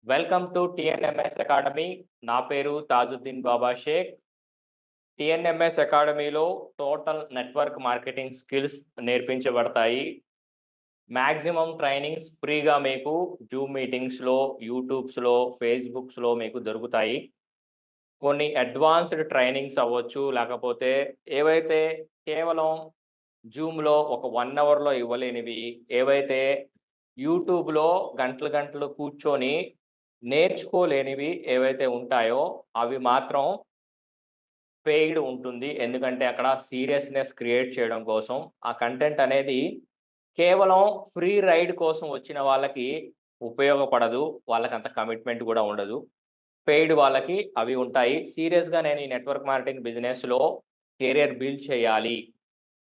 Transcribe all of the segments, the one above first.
Welcome to టిఎన్ఎంఎస్ academy. నా పేరు తాజుద్దీన్ బాబా Sheikh. TNMS అకాడమీలో టోటల్ నెట్వర్క్ మార్కెటింగ్ స్కిల్స్ నేర్పించబడతాయి. మ్యాక్సిమం ట్రైనింగ్స్ ఫ్రీగా మీకు జూమ్ మీటింగ్స్లో, యూట్యూబ్స్లో, ఫేస్బుక్స్లో మీకు దొరుకుతాయి. కొన్ని అడ్వాన్స్డ్ ట్రైనింగ్స్ అవ్వచ్చు, లేకపోతే ఏవైతే కేవలం జూమ్లో ఒక 1 అవర్లో ఇవ్వలేనివి, ఏవైతే యూట్యూబ్లో గంటలు గంటలు కూర్చొని నేర్చుకోలేనివి ఏవైతే ఉంటాయో అవి మాత్రం పెయిడ్ ఉంటుంది. ఎందుకంటే అక్కడ సీరియస్‌నెస్ క్రియేట్ చేయడం కోసం. ఆ కంటెంట్ అనేది కేవలం ఫ్రీ రైడ్ కోసం వచ్చిన వాళ్ళకి ఉపయోగపడదు. వాళ్ళకంత కమిట్మెంట్ కూడా ఉండదు. పెయిడ్ వాళ్ళకి అవి ఉంటాయి. సీరియస్‌గా నేను ఈ నెట్వర్క్ మార్కెటింగ్ బిజినెస్‌లో కెరియర్ బిల్డ్ చేయాలి.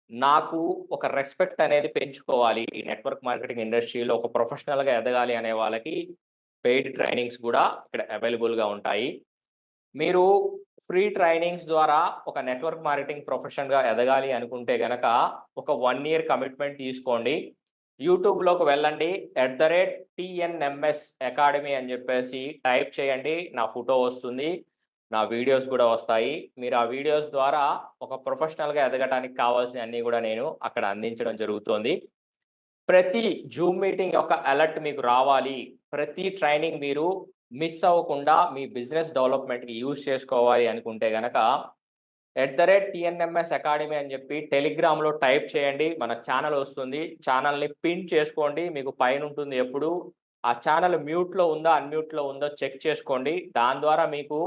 నాకు ఒక రెస్పెక్ట్ అనేది పెంచుకోవాలి. ఈ నెట్వర్క్ మార్కెటింగ్ ఇండస్ట్రీలో ఒక ప్రొఫెషనల్‌గా ఎదగాలి అనే వాళ్ళకి పెయిడ్ ట్రైనింగ్స్ కూడా ఇక్కడ అవైలబుల్‌గా ఉంటాయి. మీరు ఫ్రీ ట్రైనింగ్స్ ద్వారా ఒక నెట్వర్క్ మార్కెటింగ్ ప్రొఫెషన్‌గా ఎదగాలి అనుకుంటే గనక ఒక 1 ఇయర్ కమిట్మెంట్ తీసుకోండి. యూట్యూబ్‌లోకి వెళ్ళండి. @TNMS అకాడమీ అని చెప్పేసి టైప్ చేయండి. నా ఫోటో వస్తుంది. నా వీడియోస్ కూడా వస్తాయి. మీరు ఆ వీడియోస్ ద్వారా ఒక ప్రొఫెషనల్‌గా ఎదగటానికి కావాల్సినయన్నీ కూడా నేను అక్కడ అందించడం జరుగుతోంది. ప్రతి జూమ్ మీటింగ్ యొక్క అలర్ట్ మీకు రావాలి. ప్రతి ట్రైనింగ్ మీరు మిస్ అవ్వకుండా మీ బిజినెస్ డెవలప్‌మెంట్‌కి యూజ్ చేసుకోవాలి అనుకుంటే గనక @TNMS అకాడమీ అని చెప్పి టెలిగ్రామ్‌లో టైప్ చేయండి. మన ఛానెల్ వస్తుంది. ఛానెల్‌ని పిన్ చేసుకోండి. మీకు పైనుంటుంది ఎప్పుడు. ఆ ఛానెల్ మ్యూట్‌లో ఉందా? అన్‌మ్యూట్‌లో ఉందో చెక్ చేసుకోండి. దాని ద్వారా మీకు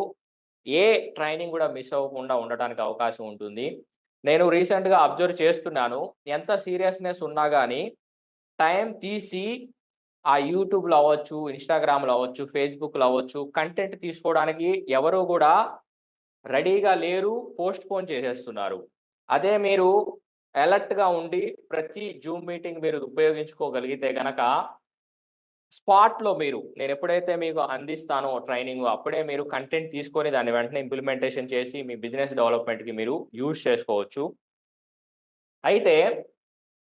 ఏ ట్రైనింగ్ కూడా మిస్ అవ్వకుండా ఉండటానికి అవకాశం ఉంటుంది. నేను రీసెంట్‌గా అబ్జర్వ్ చేస్తున్నాను. ఎంత సీరియస్‌నెస్ ఉన్నా గాని టైం తీసి ఆ యూట్యూబ్‌లో అవ్వచ్చు, ఇన్‌స్టాగ్రామ్‌లో అవ్వచ్చు, ఫేస్‌బుక్‌లో అవ్వచ్చు, కంటెంట్ తీసుకోవడానికి ఎవరు గూడా రెడీగా లేరు. పోస్ట్‌పోన్ చేసేస్తున్నారు. అదే మీరు అలర్ట్‌గా ఉండి ప్రతి జూమ్ మీటింగ్ మీరు ఉపయోగించుకోగలిగితే గనక స్పాట్‌లో మీరు నేనెప్పుడైతే మీకు అందిస్తానో ట్రైనింగు అప్పుడే మీరు కంటెంట్ తీసుకొని దాన్ని వెంటనే ఇంప్లిమెంటేషన్ చేసి మీ బిజినెస్ డెవలప్‌మెంట్‌కి మీరు యూజ్ చేసుకోవచ్చు. అయితే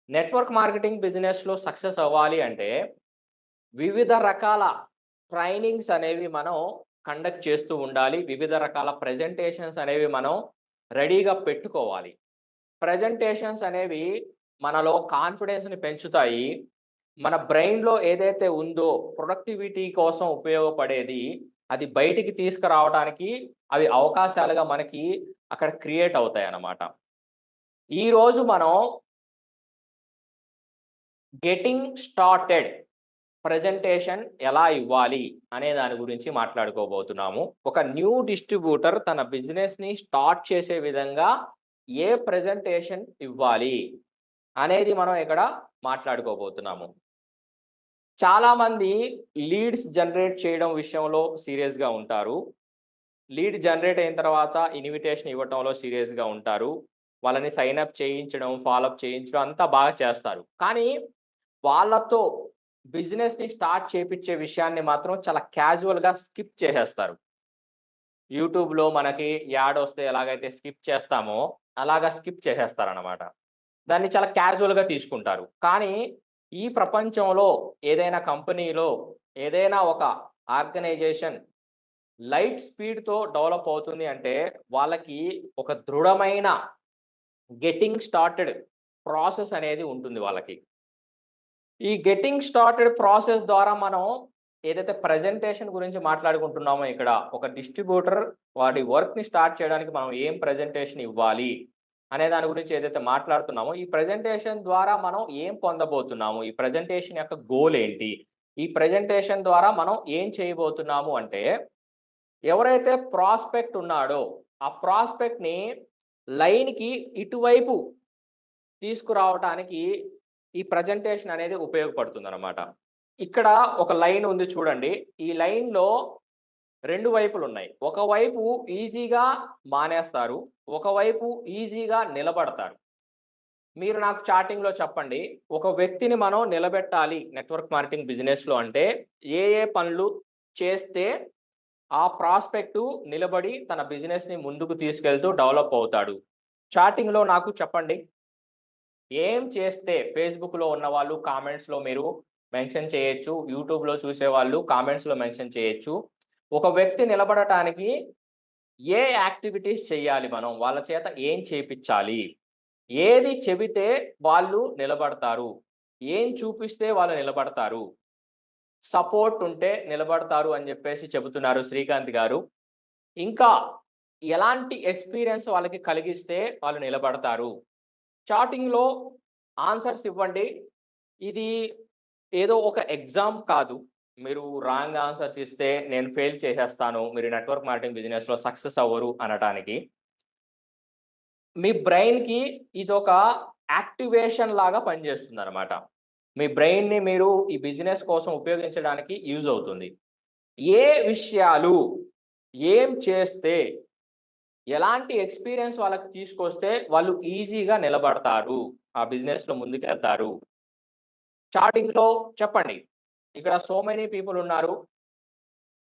నెట్వర్క్ మార్కెటింగ్ బిజినెస్‌లో సక్సెస్ అవ్వాలి అంటే వివిధ రకాల ట్రైనింగ్స్ అనేవి మనం కండక్ట్ చేస్తూ ఉండాలి. వివిధ రకాల ప్రెజెంటేషన్స్ అనేవి మనం రెడీగా పెట్టుకోవాలి. ప్రెజెంటేషన్స్ అనేవి మనలో కాన్ఫిడెన్స్‌ని పెంచుతాయి. మన బ్రెయిన్‌లో ఏదైతే ఉందో ప్రొడక్టివిటీ కోసం ఉపయోగపడేది అది బయటికి తీసుకురావడానికి అవి అవకాశాలుగా మనకి అక్కడ క్రియేట్ అవుతాయన్నమాట. ఈరోజు మనం గెట్టింగ్ స్టార్టెడ్ ప్రెజెంటేషన్ ఎలా ఇవ్వాలి అనే దాని గురించి మాట్లాడుకోబోతున్నాము. ఒక న్యూ డిస్ట్రిబ్యూటర్ తన బిజినెస్‌ని స్టార్ట్ చేసే విధంగా ఏ ప్రెజెంటేషన్ ఇవ్వాలి అనేది మనం ఇక్కడ మాట్లాడుకోబోతున్నాము. చాలామంది లీడ్స్ జనరేట్ చేయడం విషయంలో సీరియస్‌గా ఉంటారు. లీడ్ జనరేట్ అయిన తర్వాత ఇన్విటేషన్ ఇవ్వటంలో సీరియస్‌గా ఉంటారు. వాళ్ళని సైన్ అప్ చేయించడం, ఫాలో అప్ చేయించడం అంతా బాగా చేస్తారు. కానీ వాళ్ళతో బిజినెస్‌ని స్టార్ట్ చేపిచ్చే విషయాన్ని మాత్రం చాలా క్యాజువల్‌గా స్కిప్ చేసేస్తారు. యూట్యూబ్‌లో మనకి యాడ్ వస్తే ఎలాగైతే స్కిప్ చేస్తామో, అలాగా స్కిప్ చేసేస్తారనమాట. దాన్ని చాలా క్యాజువల్‌గా తీసుకుంటారు. కానీ ఈ ప్రపంచంలో ఏదైనా కంపెనీలో, ఏదైనా ఒక ఆర్గనైజేషన్ లైట్ స్పీడ్‌తో డెవలప్ అవుతుంది అంటే, వాళ్ళకి ఒక దృఢమైన గెట్టింగ్ స్టార్టెడ్ ప్రాసెస్ అనేది ఉంటుంది వాళ్ళకి. ఈ గెట్టింగ్ స్టార్టెడ్ ప్రాసెస్ ద్వారా మనం ఏదైతే ప్రెజెంటేషన్ గురించి మాట్లాడుకుంటున్నామో ఇక్కడ, ఒక డిస్ట్రిబ్యూటర్ వాడి వర్క్‌ని స్టార్ట్ చేయడానికి మనం ఏం ప్రెజెంటేషన్ ఇవ్వాలి, అనే దాని గురించి ఏదైతే మాట్లాడుతున్నామో, ఈ ప్రెజెంటేషన్ ద్వారా మనం ఏం పొందబోతున్నాము? ఈ ప్రెజెంటేషన్ యొక్క గోల్ ఏంటి? ఈ ప్రెజెంటేషన్ ద్వారా మనం ఏం చేయబోతున్నాము అంటే, ఎవరైతే ప్రాస్పెక్ట్ ఉన్నాడో, ఆ ప్రాస్పెక్ట్‌ని లైన్‌కి ఇటువైపు తీసుకురావటానికి ఈ ప్రెజెంటేషన్ అనేది ఉపయోగపడుతుందనమాట. ఇక్కడ ఒక లైన్ ఉంది చూడండి. ఈ లైన్‌లో 2 వైపులున్నాయి. ఒకవైపు ఈజీగా మానేస్తారు. ఒకవైపు ఈజీగా నిలబడతారు. మీరు నాకు చాటింగ్‌లో చెప్పండి. ఒక వ్యక్తిని మనం నిలబెట్టాలి నెట్వర్క్ మార్కెటింగ్ బిజినెస్‌లో అంటే ఏ పనులు చేస్తే ఆ ప్రాస్పెక్టు నిలబడి తన బిజినెస్‌ని ముందుకు తీసుకెళ్తూ డెవలప్ అవుతాడు? చాటింగ్‌లో నాకు చెప్పండి. ఏం చేస్తే ఫేస్‌బుక్‌లో ఉన్నవాళ్ళు కామెంట్స్‌లో మీరు మెన్షన్ చేయొచ్చు. యూట్యూబ్‌లో చూసేవాళ్ళు కామెంట్స్‌లో మెన్షన్ చేయొచ్చు. ఒక వ్యక్తి నిలబడటానికి ఏ యాక్టివిటీస్ చేయాలి మనం? వాళ్ళ చేత ఏం చేపిచ్చాలి? ఏది చెబితే వాళ్ళు నిలబడతారు? ఏం చూపిస్తే వాళ్ళు నిలబడతారు? సపోర్ట్ ఉంటే నిలబడతారు అని జెప్పేసి చెబుతున్నారు శ్రీకాంత్ గారు. ఇంకా ఎలాంటి ఎక్స్‌పీరియన్స్ వాళ్ళకి కలిగిస్తే వాళ్ళు నిలబడతారు? చాటింగ్‌లో ఆన్సర్స్ ఇవ్వండి. ఇది ఏదో ఒక ఎగ్జామ్ కాదు. మీరు రాంగ్ ఆన్సర్స్ ఇస్తే నేను ఫెయిల్ చేసేస్తాను. మీరు నెట్వర్క్ మార్కెటింగ్ బిజినెస్‌లో సక్సెస్ అవ్వరు అనటానికి. మీ బ్రెయిన్‌కి ఇదొక యాక్టివేషన్ లాగా పనిచేస్తుందనమాట. మీ బ్రెయిన్‌ని మీరు ఈ బిజినెస్ కోసం ఉపయోగించడానికి యూజ్ అవుతుంది. ఏ విషయాలు, ఏం చేస్తే, ఎలాంటి ఎక్స్‌పీరియన్స్ వాళ్ళకి తీసుకొస్తే వాళ్ళు ఈజీగా నిలబడతారు. ఆ బిజినెస్‌లో ముందుకెళ్తారు. స్టార్టింగ్‌లో చెప్పండి. ఇక్కడ సో మెనీ పీపుల్ ఉన్నారు.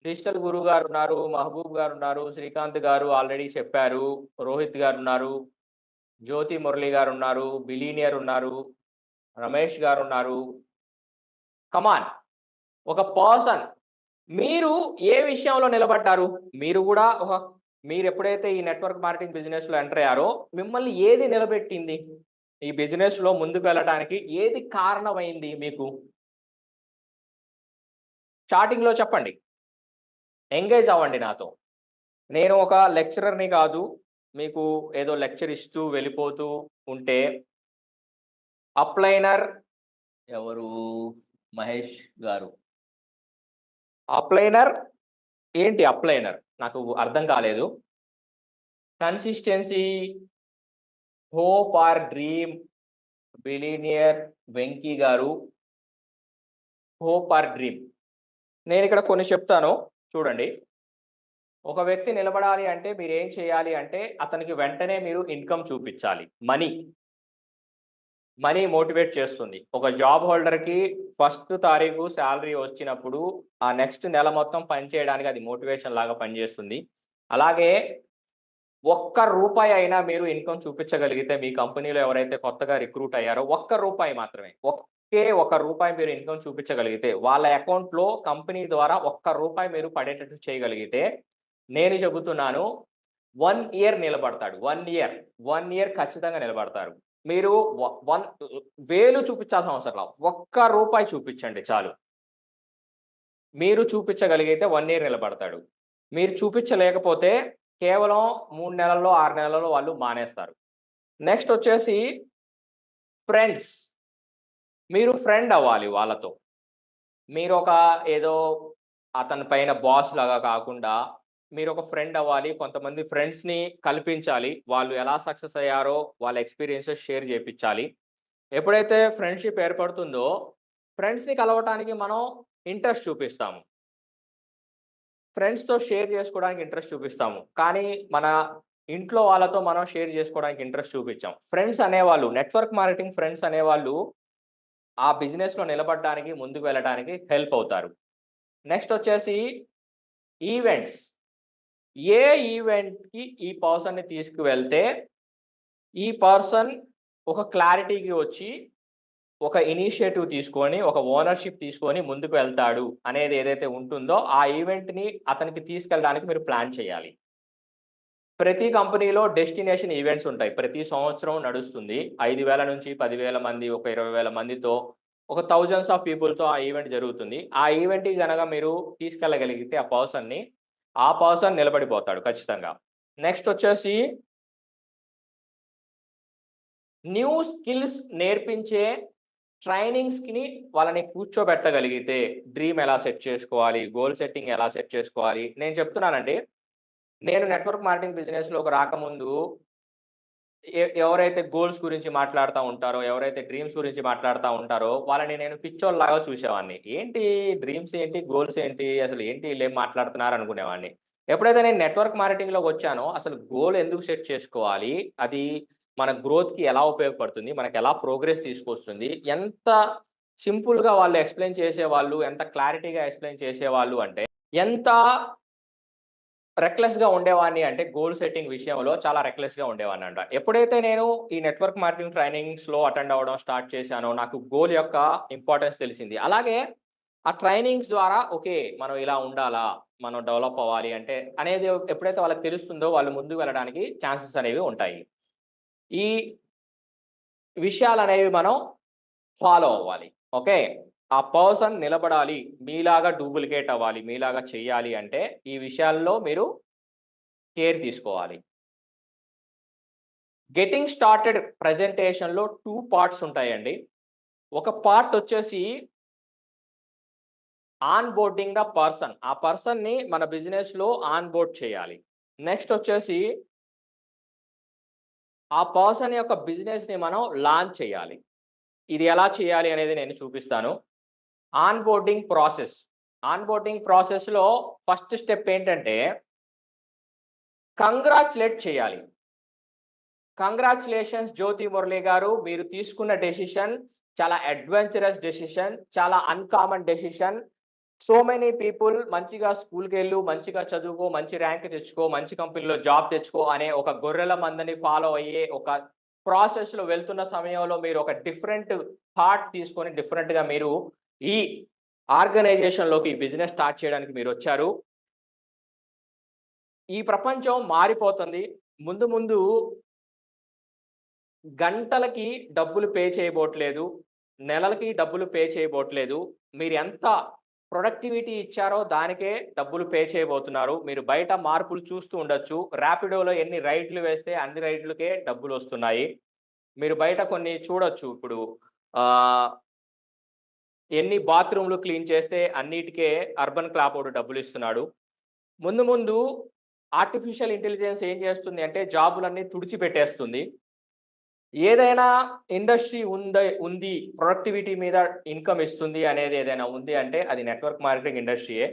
డిజిటల్ గురువు గారున్నారు, మహబూబ్ గారున్నారు, శ్రీకాంత్ గారు ఆల్రెడీ చెప్పారు, రోహిత్ గారున్నారు, జ్యోతి మురళి గారున్నారు, బిలీనియర్ ఉన్నారు, రమేష్ గారున్నారు. కమాన్ ఒక పర్సన్ మీరు ఏ విషయంలో నిలబడ్డారు? మీరు గూడా మీరెప్పుడైతే ఈ నెట్వర్క్ మార్కెటింగ్ బిజినెస్‌లో ఎంటర్ అయ్యారో మిమ్మల్ని ఏది నిలబెట్టింది? ఈ బిజినెస్‌లో ముందుకు వెళ్ళటానికి ఏది కారణమైంది మీకు? స్టార్టింగ్‌లో చెప్పండి. ఎంగేజ్ అవ్వండి నాతో. నేను ఒక లెక్చరర్‌ని కాదు. మీకు ఏదో లెక్చర్ ఇస్తూ వెళ్ళిపోతూ ఉంటే అప్లైనర్ ఎవరు? మహేష్ గారు. అప్లైనర్ ఏంటి అప్లైనర్? నాకు అర్థం కాలేదు. Consistency, hope or dream, billionaire Venky గారు, హోప్ ఆర్ డ్రీమ్. నేనిక్కడ కొన్ని చెప్తాను చూడండి. ఒక వ్యక్తి నిలబడాలి అంటే మీరేం చేయాలి అంటే అతనికి వెంటనే మీరు ఇన్‌కమ్ చూపిచ్చాలి. మనీ మోటివేట్ చేస్తుంది. ఒక జాబ్ హోల్డర్‌కి ఫస్ట్ తారీఖు సాలరీ వచ్చినప్పుడు, ఆ నెక్స్ట్ నెల మొత్తం పని చేయడానికి అది మోటివేషన్ లాగా పనిచేస్తుంది. అలాగే ఒక్క రూపాయి అయినా మీరు ఇన్‌కమ్ చూపించగలిగితే మీ కంపెనీలో ఎవరైతే కొత్తగా రిక్రూట్ అయ్యారో ఒక్క రూపాయి మాత్రమే. ఒకే ఒక్క రూపాయి మీరు ఇన్‌కమ్ చూపించగలిగితే వాళ్ళ అకౌంట్‌లో కంపెనీ ద్వారా ఒక్క రూపాయి మీరు పడేటట్టు చేయగలిగితే నేను చెబుతున్నాను 1 ఇయర్ నిలబడతాడు. 1 ఇయర్. 1 ఇయర్ ఖచ్చితంగా నిలబడతారు. మీరు వ వన్ వేలు చూపించాల్సిన అవసరంలా. ఒక్క రూపాయి చూపించండి చాలు. మీరు చూపించగలిగితే 1 ఇయర్ నిలబడతాడు. మీరు చూపించలేకపోతే కేవలం 3 నెలల్లో, 6 నెలల్లో వాళ్ళు మానేస్తారు. నెక్స్ట్ వచ్చేసి ఫ్రెండ్స్. మీరు ఫ్రెండ్ అవ్వాలి వాళ్ళతో. మీరొక ఏదో అతని పైన బాస్ లాగా కాకుండా మీరొక ఫ్రెండ్ అవ్వాలి. కొంతమంది ఫ్రెండ్స్‌ని కల్పించాలి. వాళ్ళు ఎలా సక్సెస్ అయ్యారో వాళ్ళ ఎక్స్‌పీరియన్సెస్ షేర్ చేపిచ్చాలి. ఎప్పుడైతే ఫ్రెండ్‌షిప్ ఏర్పడుతుందో ఫ్రెండ్స్‌ని కలవటానికి మనం ఇంట్రెస్ట్ చూపిస్తాము. ఫ్రెండ్స్‌తో షేర్ చేసుకోవడానికి ఇంట్రెస్ట్ చూపిస్తాము. కానీ మన ఇంట్లో వాళ్ళతో మనం షేర్ చేసుకోవడానికి ఇంట్రెస్ట్ చూపించం. ఫ్రెండ్స్ అనేవాళ్ళు నెట్వర్క్ మార్కెటింగ్ ఫ్రెండ్స్ అనేవాళ్ళు ఆ బిజినెస్‌లో నిలబడడానికి, ముందుకు వెళ్ళడానికి హెల్ప్ అవుతారు. నెక్స్ట్ వచ్చేసి ఈవెంట్స్. ఏ ఈవెంట్‌కి ఈ పర్సన్‌ని తీసుకువెళ్తే ఈ పర్సన్ ఒక క్లారిటీకి వచ్చి ఒక ఇనిషియేటివ్ తీసుకొని, ఒక ఓనర్‌షిప్ తీసుకొని ముందుకు వెళ్తాడు అనేది ఏదైతే ఉంటుందో, ఆ ఈవెంట్‌ని అతనికి తీసుకెళ్ళడానికి మీరు ప్లాన్ చేయాలి. ప్రతి కంపెనీలో డెస్టినేషన్ ఈవెంట్స్ ఉంటాయి. ప్రతి సంవత్సరం నడుస్తుంది. 5,000 నుంచి 10,000 మంది, ఒక 20,000 మందితో, ఒక థౌసండ్స్ ఆఫ్ పీపుల్‌తో ఆ ఈవెంట్ జరుగుతుంది. ఆ ఈవెంట్‌కి గనక మీరు తీసుకెళ్ళగలిగితే ఆ పర్సన్ నిలబడిపోతాడు ఖచ్చితంగా. నెక్స్ట్ వచ్చేసి న్యూ స్కిల్స్ నేర్పించే ట్రైనింగ్స్‌కిని వాళ్ళని కూర్చోబెట్టగలిగితే, డ్రీమ్ ఎలా సెట్ చేసుకోవాలి? గోల్ సెట్టింగ్ ఎలా సెట్ చేసుకోవాలి? నేను చెప్తున్నానండి. నేను నెట్వర్క్ మార్కెటింగ్ బిజినెస్‌లోకి రాకముందు ఎవరైతే గోల్స్ గురించి మాట్లాడుతా ఉంటారో, ఎవరైతే డ్రీమ్స్ గురించి మాట్లాడుతా ఉంటారో, వాళ్ళని నేను పిచ్చోల్లాగా చూసేవాడిని. ఏంటి డ్రీమ్స్ ఏంటి? గోల్స్ ఏంటి? అసలు ఏంటి ఈళ్ళేం మాట్లాడుతున్నారు అనుకునేవాడిని. ఎప్పుడైతే నేను నెట్వర్క్ మార్కెటింగ్‌లోకొచ్చానో, అసలు గోల్ ఎందుకు సెట్ చేసుకోవాలి? అది మన గ్రోత్‌కి ఎలా ఉపయోగపడుతుంది? మనకెలా ప్రోగ్రెస్ తీసుకొస్తుంది? ఎంత సింపుల్‌గా వాళ్ళు ఎక్స్‌ప్లెయిన్ చేసేవాళ్ళు, ఎంత క్లారిటీగా ఎక్స్‌ప్లెయిన్ చేసేవాళ్ళు అంటే, ఎంత రెక్లెస్‌గా ఉండేవాడిని అంటే గోల్ సెట్టింగ్ విషయంలో చాలా రెక్లెస్‌గా ఉండేవాడినంట. ఎప్పుడైతే నేను ఈ నెట్వర్క్ మార్కెటింగ్ ట్రైనింగ్స్‌లో అటెండ్ అవ్వడం స్టార్ట్ చేశానో, నాకు గోల్ యొక్క ఇంపార్టెన్స్ తెలిసింది. అలాగే ఆ ట్రైనింగ్స్ ద్వారా ఓకే. మనం ఇలా ఉండాలా, మనం డెవలప్ అవ్వాలి అంటే అనేది ఎప్పుడైతే వాళ్ళకి తెలుస్తుందో వాళ్ళు ముందుకు వెళ్ళడానికి ఛాన్సెస్ అనేవి ఉంటాయి. ఈ విషయాలనేవి మనం ఫాలో అవ్వాలి. ఓకే. ఆ పర్సన్ నిలబడాలి. మీలాగా డూప్లికేట్ అవ్వాలి. మీలాగా చెయ్యాలి అంటే ఈ విషయాల్లో మీరు కేర్ తీసుకోవాలి. గెట్టింగ్ స్టార్టెడ్ ప్రెజెంటేషన్‌లో 2 పార్ట్స్ ఉంటాయండి. ఒక పార్ట్ వచ్చేసి ఆన్ బోర్డింగ్ ద పర్సన్. ఆ పర్సన్‌ని మన బిజినెస్‌లో ఆన్ బోర్డ్ చేయాలి. నెక్స్ట్ వచ్చేసి ఆ పర్సన్ యొక్క బిజినెస్‌ని మనం లాంచ్ చేయాలి. ఇది ఎలా చేయాలి అనేది నేను చూపిస్తాను. On boarding process. On boarding ప్రాసెస్‌లో ఫస్ట్ స్టెప్ ఏంటంటే కంగ్రాచ్యులేట్ చేయాలి. కంగ్రాచ్యులేషన్స్ జ్యోతి మురళి గారు. మీరు తీసుకున్న డెసిషన్ చాలా అడ్వెంచరస్ డెసిషన్. చాలా uncommon decision. So many people మంచిగా స్కూల్‌కెళ్ళు, మంచిగా చదువుకో, మంచి ర్యాంక్ తెచ్చుకో, మంచి కంపెనీలో జాబ్ తెచ్చుకో అనే ఒక గొర్రెల మందని ఫాలో అయ్యే ఒక ప్రాసెస్‌లో వెళ్తున్న సమయంలో మీరు ఒక డిఫరెంట్ థాట్ తీసుకొని డిఫరెంట్‌గా మీరు ఈ ఆర్గనైజేషన్‌లోకి ఈ బిజినెస్ స్టార్ట్ చేయడానికి మీరొచ్చారు. ఈ ప్రపంచం మారిపోతుంది. ముందు ముందు గంటలకి డబ్బులు పే చేయబోట్లేదు. నెలలకి డబ్బులు పే చేయబోట్లేదు. మీరెంత ప్రొడక్టివిటీ ఇచ్చారో దానికే డబ్బులు పే చేయబోతున్నారు. మీరు బయట మార్పులు చూస్తూ ఉండొచ్చు. ర్యాపిడోలో ఎన్ని రైడ్‌లు వేస్తే అన్ని రైడ్‌లకే డబ్బులొస్తున్నాయి. మీరు బయట కొన్ని చూడొచ్చు. ఇప్పుడు ఆహ్, ఎన్ని బాత్రూమ్‌లు క్లీన్ చేస్తే అన్నిటికే అర్బన్ క్లాపోడు డబ్బులిస్తున్నాడు. ముందు ముందు ఆర్టిఫిషియల్ ఇంటెలిజెన్స్ ఏం చేస్తుంది అంటే జాబులన్నీ తుడిచిపెట్టేస్తుంది. ఏదైనా ఇండస్ట్రీ ఉంది. ప్రొడక్టివిటీ మీద ఇన్‌కమ్ ఇస్తుంది అనేది ఏదైనా ఉంది అంటే అది నెట్వర్క్ మార్కెటింగ్ ఇండస్ట్రీయే.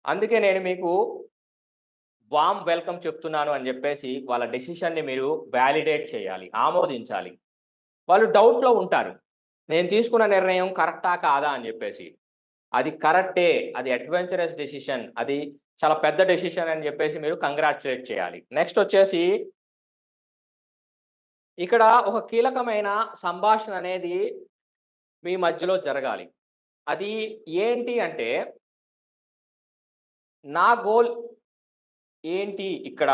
అందుకే నేను మీకు వార్మ్ వెల్కమ్ చెప్తున్నాను అని జెప్పేసి వాళ్ళ డెసిషన్‌ని మీరు వాలిడేట్ చేయాలి. ఆమోదించాలి. వాళ్ళు డౌట్‌లో ఉంటారు. నేను తీసుకున్న నిర్ణయం కరెక్టా? కాదా? అని జెప్పేసి. అది కరెక్టే. అది అడ్వెంచరస్ డెసిషన్. అది చాలా పెద్ద డెసిషన్ అని జెప్పేసి మీరు కంగ్రాచ్యులేట్ చేయాలి. నెక్స్ట్ వచ్చేసి ఇక్కడ ఒక కీలకమైన సంభాషణ అనేది మీ మధ్యలో జరగాలి. అది ఏంటి అంటే, నా గోల్ ఏంటి ఇక్కడ?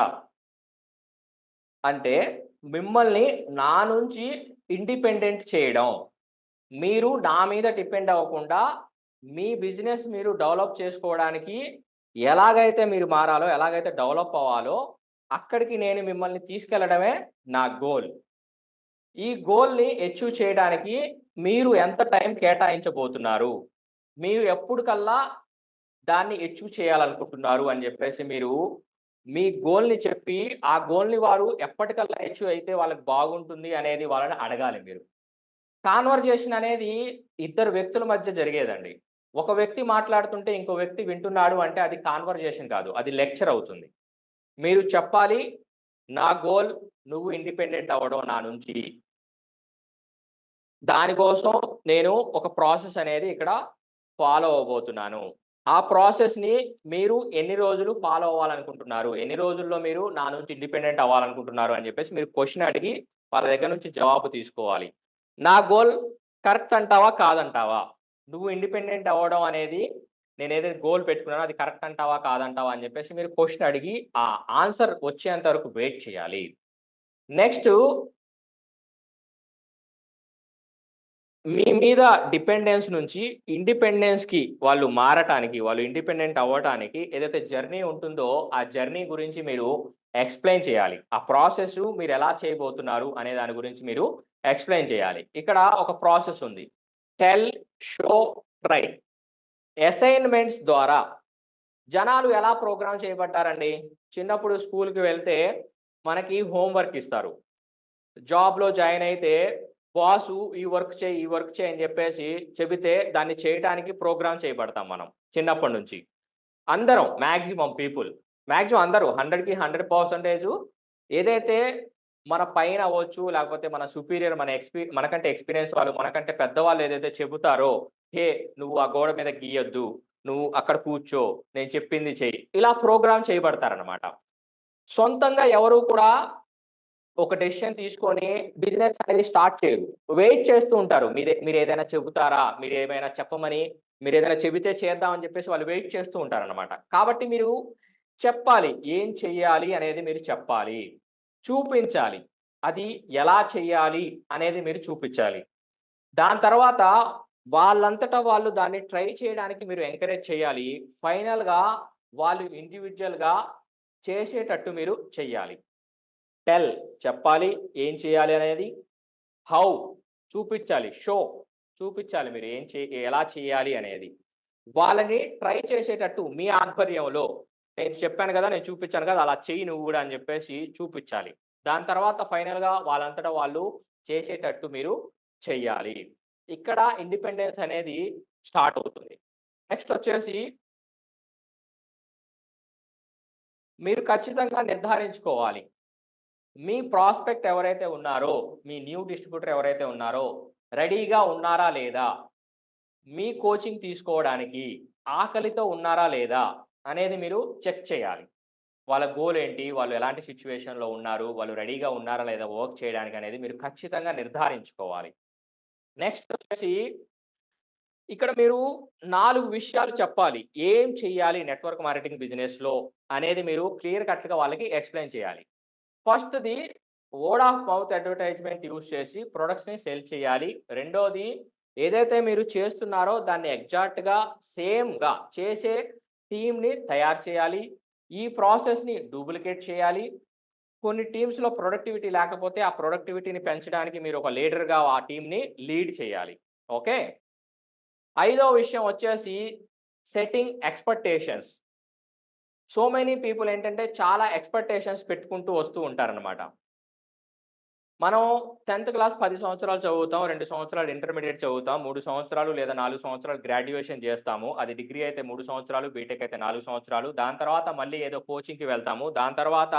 అంటే మిమ్మల్ని నా నుంచి ఇండిపెండెంట్ చేయడం. మీరు నా మీద డిపెండ్ అవ్వకుండా మీ బిజినెస్ మీరు డెవలప్ చేసుకోవడానికి ఎలాగైతే మీరు మారాలో, ఎలాగైతే డెవలప్ అవ్వాలో అక్కడికి నేను మిమ్మల్ని తీసుకెళ్లడమే నా గోల్. ఈ గోల్‌ని అచీవ్ చేయడానికి మీరు ఎంత టైం కేటాయించబోతున్నారు? మీరు ఎప్పుడుకల్లా దాన్ని అచీవ్ చేయాలనుకుంటున్నారు అని జెప్పేసి మీరు మీ గోల్‌ని చెప్పి, ఆ గోల్‌ని వారు ఎప్పటికల్లా అచీవ్ అయితే వాళ్ళకి బాగుంటుంది అనేది వాళ్ళని అడగాలి మీరు. కాన్వర్జేషన్ అనేది ఇద్దరు వ్యక్తుల మధ్య జరిగేదండి. ఒక వ్యక్తి మాట్లాడుతుంటే ఇంకో వ్యక్తి వింటున్నాడు అంటే అది కాన్వర్జేషన్ కాదు. అది లెక్చర్ అవుతుంది. మీరు చెప్పాలి, "నా గోల్ నువ్వు ఇండిపెండెంట్ అవ్వడం నా నుంచి. దానికోసం నేను ఒక ప్రాసెస్ అనేది ఇక్కడ ఫాలో అవ్వబోతున్నాను. ఆ ప్రాసెస్‌ని మీరు ఎన్ని రోజులు ఫాలో అవ్వాలనుకుంటున్నారు? ఎన్ని రోజుల్లో మీరు నా నుంచి ఇండిపెండెంట్ అవ్వాలనుకుంటున్నారు?" అని చెప్పేసి మీరు క్వెషన్ అడిగి వాళ్ళ దగ్గర నుంచి జవాబు తీసుకోవాలి. నా గోల్ కరెక్ట్ అంటావా? కాదంటావా? నువ్వు ఇండిపెండెంట్ అవ్వడం అనేది నేనేదైతే గోల్ పెట్టుకున్నానో అది కరెక్ట్ అంటావా? కాదంటావా? అని చెప్పేసి మీరు క్వెషన్ అడిగి ఆ ఆన్సర్ వచ్చేంత వరకు వెయిట్ చేయాలి. నెక్స్టు మీ మీద డిపెండెన్స్ నుంచి ఇండిపెండెన్స్‌కి వాళ్ళు మారటానికి, వాళ్ళు ఇండిపెండెంట్ అవ్వటానికి ఏదైతే జర్నీ ఉంటుందో, ఆ జర్నీ గురించి మీరు ఎక్స్‌ప్లెయిన్ చేయాలి. ఆ ప్రాసెసు మీరెలా చేయబోతున్నారు అనే దాని గురించి మీరు ఎక్స్‌ప్లెయిన్ చేయాలి. ఇక్కడ ఒక ప్రాసెస్ ఉంది. Tell, show, try. అసైన్‌మెంట్స్ ద్వారా జనాలు ఎలా ప్రోగ్రామ్ చేయబడ్డారండి? చిన్నప్పుడు స్కూల్‌కి వెళ్తే మనకి హోమ్ వర్క్ ఇస్తారు. జాబ్‌లో జాయిన్ అయితే బాసు ఈ వర్క్ చేయి, ఈ వర్క్ చేయి అని చెప్పేసి చెబితే దాన్ని చేయటానికి ప్రోగ్రామ్ చేయబడతాం మనం చిన్నప్పటి నుంచి. అందరం మాక్సిమం పీపుల్. మాక్సిమం అందరూ 100కి 100% ఏదైతే మన పైన అవ్వచ్చు, లేకపోతే మన సుపీరియర్ మనకంటే ఎక్స్‌పీరియన్స్ వాళ్ళు, మనకంటే పెద్దవాళ్ళు ఏదైతే చెబుతారో, "హే! నువ్వు ఆ గోడ మీద గీయొద్దు. నువ్వు అక్కడ కూర్చో, నేను చెప్పింది చెయ్యి. ఇలా ప్రోగ్రామ్ చేయబడతారనమాట. సొంతంగా ఎవరు కూడా ఒక డెసిషన్ తీసుకొని బిజినెస్ అనేది స్టార్ట్ చేయరు. వెయిట్ చేస్తూ ఉంటారు. మీరేదైనా చెబుతారా? మీరేదైనా చెబితే చేద్దాం అని చెప్పేసి వాళ్ళు వెయిట్ చేస్తూ ఉంటారనమాట. కాబట్టి మీరు చెప్పాలి. ఏం చెయ్యాలి అనేది మీరు చెప్పాలి. చూపించాలి. అది ఎలా చెయ్యాలి అనేది మీరు చూపిచ్చాలి. దాని తర్వాత వాళ్ళంతట వాళ్ళు దాన్ని ట్రై చేయడానికి మీరు ఎంకరేజ్ చేయాలి. ఫైనల్‌గా వాళ్ళు ఇండివిడ్యుయల్‌గా చేసేటట్టు మీరు చెయ్యాలి. టెల్ చెప్పాలి. ఏం చేయాలి అనేది. హౌ చూపిచ్చాలి. చూపిచ్చాలి మీరు ఎలా చేయాలి అనేది. వాళ్ళని ట్రై చేసేటట్టు మీ ఆధ్వర్యంలో నేను చెప్పాను గదా! నేను చూపిచ్చాను గదా! అలా చెయ్యి నువ్వు గూడా అని జెప్పేసి చూపిచ్చాలి. దాని తర్వాత ఫైనల్‌గా వాళ్ళంతట వాళ్ళు చేసేటట్టు మీరు చెయ్యాలి. ఇక్కడ ఇండిపెండెన్స్ అనేది స్టార్ట్ అవుతుంది. నెక్స్ట్ వచ్చేసి మీరు ఖచ్చితంగా నిర్ధారించుకోవాలి. మీ ప్రాస్పెక్ట్ ఎవరైతే ఉన్నారో, మీ న్యూ డిస్ట్రిబ్యూటర్ ఎవరైతే ఉన్నారో, రెడీగా ఉన్నారా లేదా? మీ కోచింగ్ తీసుకోవడానికి ఆకలితో ఉన్నారా లేదా? అనేది మీరు చెక్ చేయాలి. వాళ్ళ గోల్ ఏంటి? వాళ్ళు ఎలాంటి సిట్యుయేషన్‌లో ఉన్నారు? వాళ్ళు రెడీగా ఉన్నారా లేదా వర్క్ చేయడానికి అనేది మీరు ఖచ్చితంగా నిర్ధారించుకోవాలి. నెక్స్ట్ వచ్చేసి ఇక్కడ మీరు 4 విషయాలు చెప్పాలి. ఏం చెయ్యాలి నెట్వర్క్ మార్కెటింగ్ బిజినెస్‌లో అనేది మీరు క్లియర్ కట్‌గా వాళ్ళకి ఎక్స్‌ప్లెయిన్ చేయాలి. ఫస్ట్‌ది word of mouth advertisement use చేసి ప్రొడక్ట్స్‌ని సెల్ చేయాలి. రెండోది ఏదైతే మీరు చేస్తున్నారో దాన్ని ఎగ్జాక్ట్‌గా సేమ్‌గా చేసే టీమ్‌ని తయారు చేయాలి. ఈ ప్రాసెస్‌ని డూప్లికేట్ చేయాలి. కొన్ని టీమ్స్‌లో ప్రొడక్టివిటీ లేకపోతే ఆ ప్రొడక్టివిటీని పెంచడానికి మీరు ఒక లీడర్‌గా ఆ టీమ్‌ని లీడ్ చేయాలి. ఓకే. ఐదో విషయం వచ్చేసి setting expectations. So many people ఏంటంటే చాలా ఎక్స్‌పెక్టేషన్స్ పెట్టుకుంటూ వస్తూ ఉంటారనమాట. మనం 10థ్ క్లాస్ 10 సంవత్సరాలు చదువుతాం. 2 సంవత్సరాలు ఇంటర్మీడియేట్ చదువుతాం. 3 సంవత్సరాలు లేదా 4 సంవత్సరాలు గ్రాడ్యుయేషన్ చేస్తాము. అది డిగ్రీ అయితే 3 సంవత్సరాలు, బీటెక్ అయితే 4 సంవత్సరాలు. దాని తర్వాత మళ్ళీ ఏదో కోచింగ్‌కి వెళ్తాము. దాని తర్వాత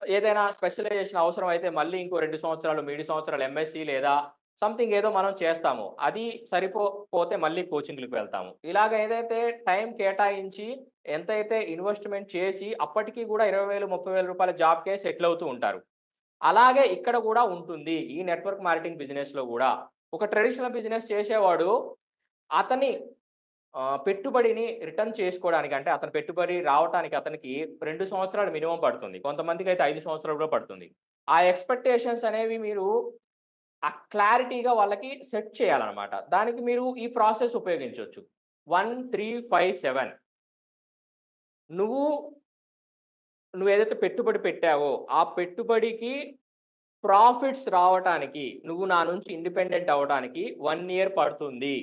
ఏదైనా స్పెషలైజేషన్ అవసరం అయితే మళ్ళీ ఇంకో 2 సంవత్సరాలు, 3 సంవత్సరాలు ఎంఎస్‌సి లేదా సంథింగ్ ఏదో మనం చేస్తాము. అది సరిపోతే మళ్ళీ కోచింగ్‌లకి వెళ్తాము. ఇలాగ ఏదైతే టైం కేటాయించి ఎంతైతే ఇన్వెస్ట్‌మెంట్ చేసి అప్పటికి కూడా 20,000, 30,000 రూపాయల జాబ్‌కే సెటిల్ అవుతూ ఉంటారు. అలాగే ఇక్కడ కూడా ఉంటుంది. ఈ నెట్వర్క్ మార్కెటింగ్ బిజినెస్‌లో గూడా. ఒక ట్రెడిషనల్ బిజినెస్ చేసేవాడు అతని పెట్టుబడిని రిటర్న్ చేసుకోవడానికి అంటే అతని పెట్టుబడి రావటానికి అతనికి 2 సంవత్సరాలు మినిమమ్ పడుతుంది. కొంతమందికైతే 5 సంవత్సరాలు కూడా పడుతుంది. ఆ ఎక్స్‌పెక్టేషన్స్ అనేవి మీరు క్లారిటీగా వాళ్ళకి సెట్ చేయాలనమాట. దానికి మీరు ఈ ప్రాసెస్ ఉపయోగించొచ్చు. 1, 3, 5, 7 నువ్వు నువ్వేదైతే పెట్టుబడి పెట్టావో, ఆ పెట్టుబడికి ప్రాఫిట్స్ రావటానికి నువ్వు నా నుంచి ఇండిపెండెంట్ అవ్వటానికి 1 ఇయర్ పడుతుంది.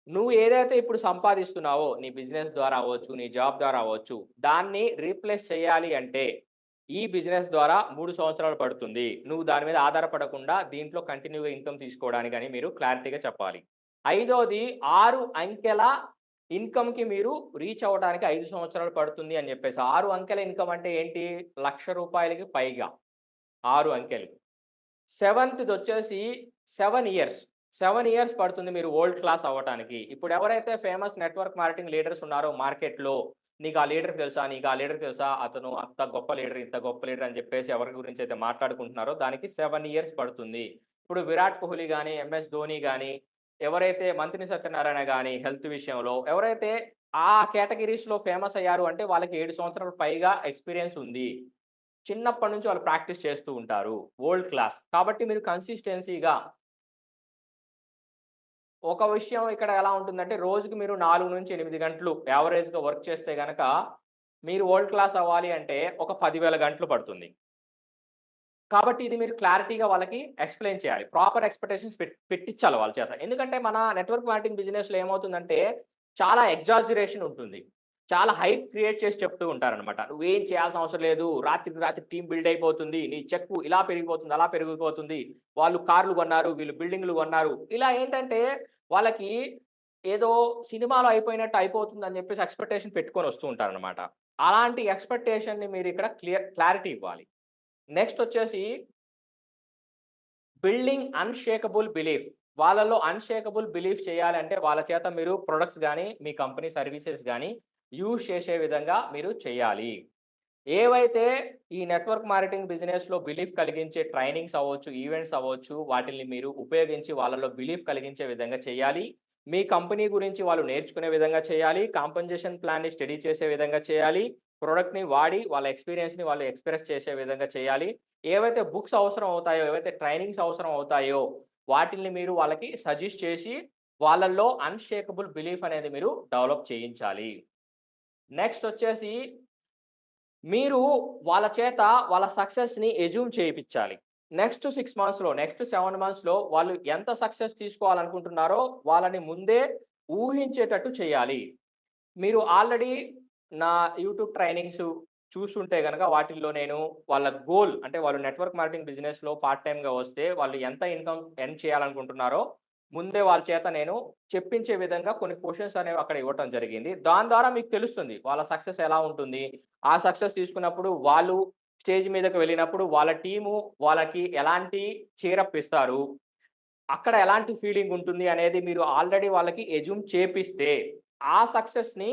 నువ్వు ఏదైతే ఇప్పుడు సంపాదిస్తున్నావో, నీ బిజినెస్ ద్వారా అవ్వచ్చు, నీ జాబ్ ద్వారా అవ్వచ్చు, దాన్ని రీప్లేస్ చేయాలి అంటే, ఈ బిజినెస్ ద్వారా 3 సంవత్సరాలు పడుతుంది. నువ్వు దాని మీద ఆధారపడకుండా దీంట్లో కంటిన్యూ‌గా ఇన్‌కమ్ తీసుకోవడానికని మీరు క్లారిటీగా చెప్పాలి. ఐదోది 6 అంకెల ఇన్‌కమ్‌కి మీరు రీచ్ అవ్వడానికి 5 సంవత్సరాలు పడుతుంది అని చెప్పేసి. 6 అంకెల ఇన్‌కమ్ అంటే ఏంటి? రూ. 1,00,000కి పైగా. 6 అంకెలు. సెవెంత్‌దొచ్చేసి 7 ఇయర్స్. 7 ఇయర్స్ పడుతుంది మీరు వరల్డ్ క్లాస్ అవ్వటానికి. ఇప్పుడు ఎవరైతే ఫేమస్ నెట్వర్క్ మార్కెటింగ్ లీడర్స్ ఉన్నారో మార్కెట్‌లో, నీకు ఆ లీడర్ తెలుసా? నీకు ఆ లీడర్ తెలుసా? అతను అంత గొప్ప లీడర్, ఇంత గొప్ప లీడర్ అని చెప్పేసి ఎవరి గురించైతే మాట్లాడుకుంటున్నారో దానికి 7 ఇయర్స్ పడుతుంది. ఇప్పుడు విరాట్ కోహ్లీ గాని, ఎంఎస్ ధోని గాని, ఎవరైతే మంత్రి సత్యనారాయణ గాని హెల్త్ విషయంలో ఎవరైతే ఆ కేటగరీస్‌లో ఫేమస్ అయ్యారు అంటే వాళ్ళకి 7 సంవత్సరాలు పైగా ఎక్స్‌పీరియన్స్ ఉంది. చిన్నప్పటి నుంచి వాళ్ళు ప్రాక్టీస్ చేస్తూ ఉంటారు. World class. కాబట్టి మీరు కన్సిస్టెన్సీగా ఒక విషయం ఇక్కడ ఎలా ఉంటుందంటే రోజుకి మీరు 4-8 గంటలు యావరేజ్‌గా వర్క్ చేస్తే గనక మీరు వరల్డ్ క్లాస్ అవ్వాలి అంటే ఒక 10,000 గంటలు పడుతుంది. కాబట్టి ఇది మీరు క్లారిటీగా వాళ్ళకి ఎక్స్‌ప్లెయిన్ చేయాలి. ప్రాపర్ ఎక్స్‌పెక్టేషన్స్ పెట్టించాలి వాళ్ళ చేత. ఎందుకంటే మన నెట్వర్క్ మార్కెటింగ్ బిజినెస్‌లో ఏమవుతుందంటే చాలా ఎగ్జాజరేషన్ ఉంటుంది. చాలా హైప్ క్రియేట్ చేసి చెప్తూ ఉంటారనమాట. నువ్వేం చేయాల్సిన అవసరం లేదు. రాత్రికి రాత్రి టీమ్ బిల్డ్ అయిపోతుంది. నీ చెక్కు ఇలా పెరిగిపోతుంది, అలా పెరిగిపోతుంది. వాళ్ళు కార్‌లు కొన్నారు, వీళ్ళు బిల్డింగ్‌లు కొన్నారు. ఇలా ఏంటంటే వాళ్ళకి ఏదో సినిమాలో అయిపోయినట్టు అయిపోతుందని చెప్పేసి ఎక్స్‌పెక్టేషన్ పెట్టుకొని వస్తూ ఉంటారనమాట. అలాంటి ఎక్స్‌పెక్టేషన్‌ని మీరిక్కడ క్లారిటీ ఇవ్వాలి. నెక్స్ట్ వచ్చేసి బిల్డింగ్ అన్‌షేకబుల్ బిలీఫ్. వాళ్ళలో అన్‌షేకబుల్ బిలీఫ్ చేయాలంటే వాళ్ళ చేత మీరు ప్రొడక్ట్స్ గాని, మీ కంపెనీ సర్వీసెస్ గాని యూజ్ చేసే విధంగా మీరు చేయాలి. ఏవైతే ఈ నెట్వర్క్ మార్కెటింగ్ బిజినెస్‌లో బిలీఫ్ కలిగించే ట్రైనింగ్స్ అవ్వచ్చు, ఈవెంట్స్ అవ్వచ్చు, వాటిల్ని మీరు ఉపయోగించి వాళ్ళలో బిలీఫ్ కలిగించే విధంగా చేయాలి. మీ కంపెనీ గురించి వాళ్ళు నేర్చుకునే విధంగా చేయాలి. కాంపెన్సేషన్ ప్లాన్‌ని స్టడీ చేసే విధంగా చేయాలి. ప్రొడక్ట్‌ని వాడి వాళ్ళ ఎక్స్‌పీరియన్స్‌ని వాళ్ళు ఎక్స్‌ప్రెస్ చేసే విధంగా చేయాలి. ఏవైతే బుక్స్ అవసరం అవుతాయో, ఏవైతే ట్రైనింగ్స్ అవసరం అవుతాయో, వాటిల్ని మీరు వాళ్ళకి సజెస్ట్ చేసి, వాళ్ళలో అన్‌షేకబుల్ బిలీఫ్ అనేది మీరు డెవలప్ చేయించాలి. నెక్స్ట్ వచ్చేసి మీరు వాళ్ళ చేత వాళ్ళ సక్సెస్‌ని అస్యూమ్ చేపిచ్చాలి. నెక్స్ట్ 6 మంత్స్‌లో, నెక్స్ట్ 7 మంత్స్‌లో వాళ్ళు ఎంత సక్సెస్ తీసుకోవాలనుకుంటున్నారో వాళ్ళని ముందే ఊహించేటట్టు చేయాలి. మీరు ఆల్రెడీ నా యూట్యూబ్ ట్రైనింగ్స్ చూసుంటే గనక వాటిల్లో నేను వాళ్ళ గోల్ అంటే వాళ్ళు నెట్వర్క్ మార్కెటింగ్ బిజినెస్‌లో పార్ట్ టైమ్‌గా వస్తే వాళ్ళు ఎంత ఇన్‌కమ్ ఎర్న్ చేయాలనుకుంటున్నారో ముందే వాళ్ళ చేత నేను చెప్పించే విధంగా కొన్ని క్వెషన్స్ అనేవి అక్కడ ఇవ్వటం జరిగింది. దాని ద్వారా మీకు తెలుస్తుంది వాళ్ళ సక్సెస్ ఎలా ఉంటుంది. ఆ సక్సెస్ తీసుకున్నప్పుడు వాళ్ళు స్టేజ్ మీదకి వెళ్ళినప్పుడు వాళ్ళ టీము వాళ్ళకి ఎలాంటి చీరప్ ఇస్తారు. అక్కడ ఎలాంటి ఫీలింగ్ ఉంటుంది అనేది మీరు ఆల్రెడీ వాళ్ళకి అస్యూమ్ చేపిస్తే, ఆ సక్సెస్‌ని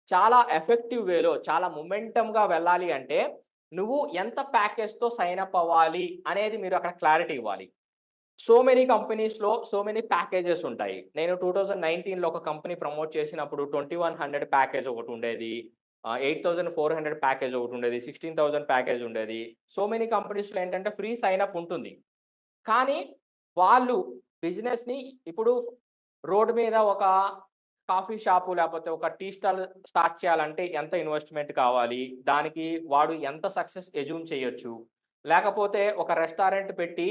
చాలా ఎఫెక్టివ్ వేలో, చాలా మొమెంటమ్‌గా వెళ్ళాలి అంటే, నువ్వు ఎంత ప్యాకేజ్‌తో సైన్ అప్ అవ్వాలి అనేది మీరు అక్కడ క్లారిటీ ఇవ్వాలి. సో మెనీ కంపెనీస్‌లో సో మెనీ ప్యాకేజెస్ ఉంటాయి. నేను 2019లో ఒక కంపెనీ ప్రమోట్ చేసినప్పుడు 2100 ప్యాకేజ్ ఒకటుండేది. 8400 ప్యాకేజ్ ఒకటుండేది. 16,000 ప్యాకేజ్ ఉండేది. సో మెనీ కంపెనీస్‌లో ఏంటంటే ఫ్రీ సైన్ అప్ ఉంటుంది. కానీ వాళ్ళు బిజినెస్‌ని ఇప్పుడు రోడ్ మీద ఒక కాఫీ షాపు లేపోతే ఒక టీ స్టాల్ స్టార్ట్ చేయాలంటే ఎంత ఇన్వెస్ట్‌మెంట్ కావాలి? దానికి వాడు ఎంత సక్సెస్ అస్యూమ్ చేయొచ్చు? లేకపోతే ఒక రెస్టారెంట్ పెట్టి,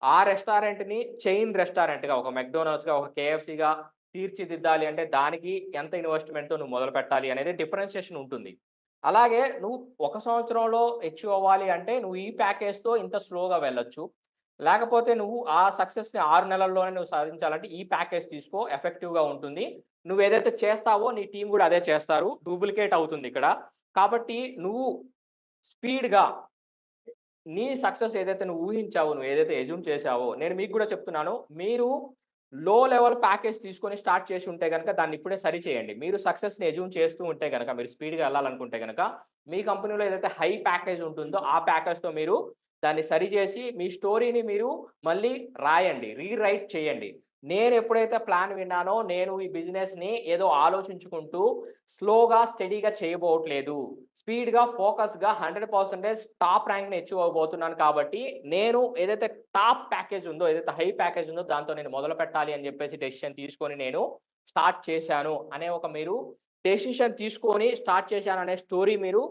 ఆ రెస్టారెంట్‌ని చైన్ రెస్టారెంట్‌గా ఒక మెక్‌డొనాల్డ్స్‌గా, ఒక కేఎఫ్‌సీగా తీర్చిదిద్దాలి అంటే దానికి ఎంత ఇన్వెస్ట్‌మెంట్‌తో నువ్వు మొదలుపెట్టాలి అనేది డిఫరెన్షియేషన్ ఉంటుంది. అలాగే నువ్వు ఒక సంవత్సరంలో అచీవ్ అవ్వాలి అంటే నువ్వు ఈ ప్యాకేజ్‌తో ఇంత స్లోగా వెళ్ళొచ్చు. లేకపోతే నువ్వు ఆ సక్సెస్‌ని 6 నెలల్లోనే నువ్వు సాధించాలంటే ఈ ప్యాకేజ్ తీసుకో ఎఫెక్టివ్‌గా ఉంటుంది. నువ్వేదైతే చేస్తావో నీ టీమ్ గూడా అదే చేస్తారు. డూప్లికేట్ అవుతుందిక్కడ. కాబట్టి నువ్వు స్పీడ్‌గా నీ సక్సెస్ ఏదైతే నువ్వు ఊహించావో, నువ్వు ఏదైతే అస్యూమ్ చేశావో, నేను మీకు గూడా చెప్తున్నాను. మీరు లో లెవెల్ ప్యాకేజ్ తీసుకొని స్టార్ట్ చేసి ఉంటే గనక దాన్ని ఇప్పుడే సరిచేయండి. మీరు సక్సెస్‌ని అస్యూమ్ చేస్తూ ఉంటే గనక, మీరు స్పీడ్‌గా ఎళ్ళాలనుకుంటే గనక, మీ కంపెనీలో ఏదైతే హై ప్యాకేజ్ ఉంటుందో, ఆ ప్యాకేజ్‌తో మీరు దాన్ని సరిచేసి, మీ స్టోరీని మీరు మళ్ళీ రాయండి. రీరైట్ చేయండి. నేనెప్పుడైతే ప్లాన్ విన్నానో, నేను ఈ బిజినెస్‌ని ఏదో ఆలోచించుకుంటూ స్లోగా, స్టడీగా చేయబోవట్లేదు. స్పీడ్‌గా, ఫోకస్‌గా 100% టాప్ ర్యాంక్‌ని అచీవ్ అవ్వబోతున్నాను కాబట్టి, నేను ఏదైతే టాప్ ప్యాకేజ్ ఉందో, ఏదైతే హై ప్యాకేజ్ ఉందో దాంతో నేను మొదలుపెట్టాలి అని జెప్పేసి డెసిషన్ తీసుకొని నేను స్టార్ట్ చేశాను అనే ఒక మీరు డెసిషన్ తీసుకొని స్టార్ట్ చేశాననే స్టోరీ మీరు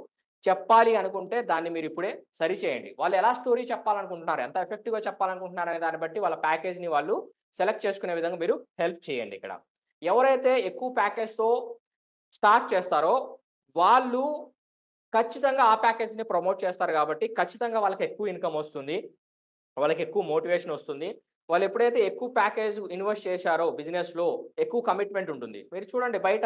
చెప్పాలి అనుకుంటే దాన్ని మీరిప్పుడే సరిచేయండి. వాళ్ళు ఎలా స్టోరీ చెప్పాలనుకుంటున్నారు, ఎంత ఎఫెక్టివ్‌గా చెప్పాలనుకుంటున్నారు అనే దాన్ని బట్టి వాళ్ళ ప్యాకేజ్‌ని వాళ్ళు సెలెక్ట్ చేసుకునే విధంగా మీరు హెల్ప్ చేయండి ఇక్కడ. ఎవరైతే ఎక్కువ ప్యాకేజ్‌తో స్టార్ట్ చేస్తారో వాళ్ళు ఖచ్చితంగా ఆ ప్యాకేజ్‌ని ప్రమోట్ చేస్తారు గాబట్టి, ఖచ్చితంగా వాళ్ళకి ఎక్కువ ఇన్‌కమ్ ఒస్తుంది. వాళ్ళకి ఎక్కువ మోటివేషన్ ఒస్తుంది. వాళ్ళు ఎప్పుడైతే ఎక్కువ ప్యాకేజ్ ఇన్వెస్ట్ చేశారో బిజినెస్‌లో ఎక్కువ కమిట్మెంట్ ఉంటుంది. మీరు చూడండి బయట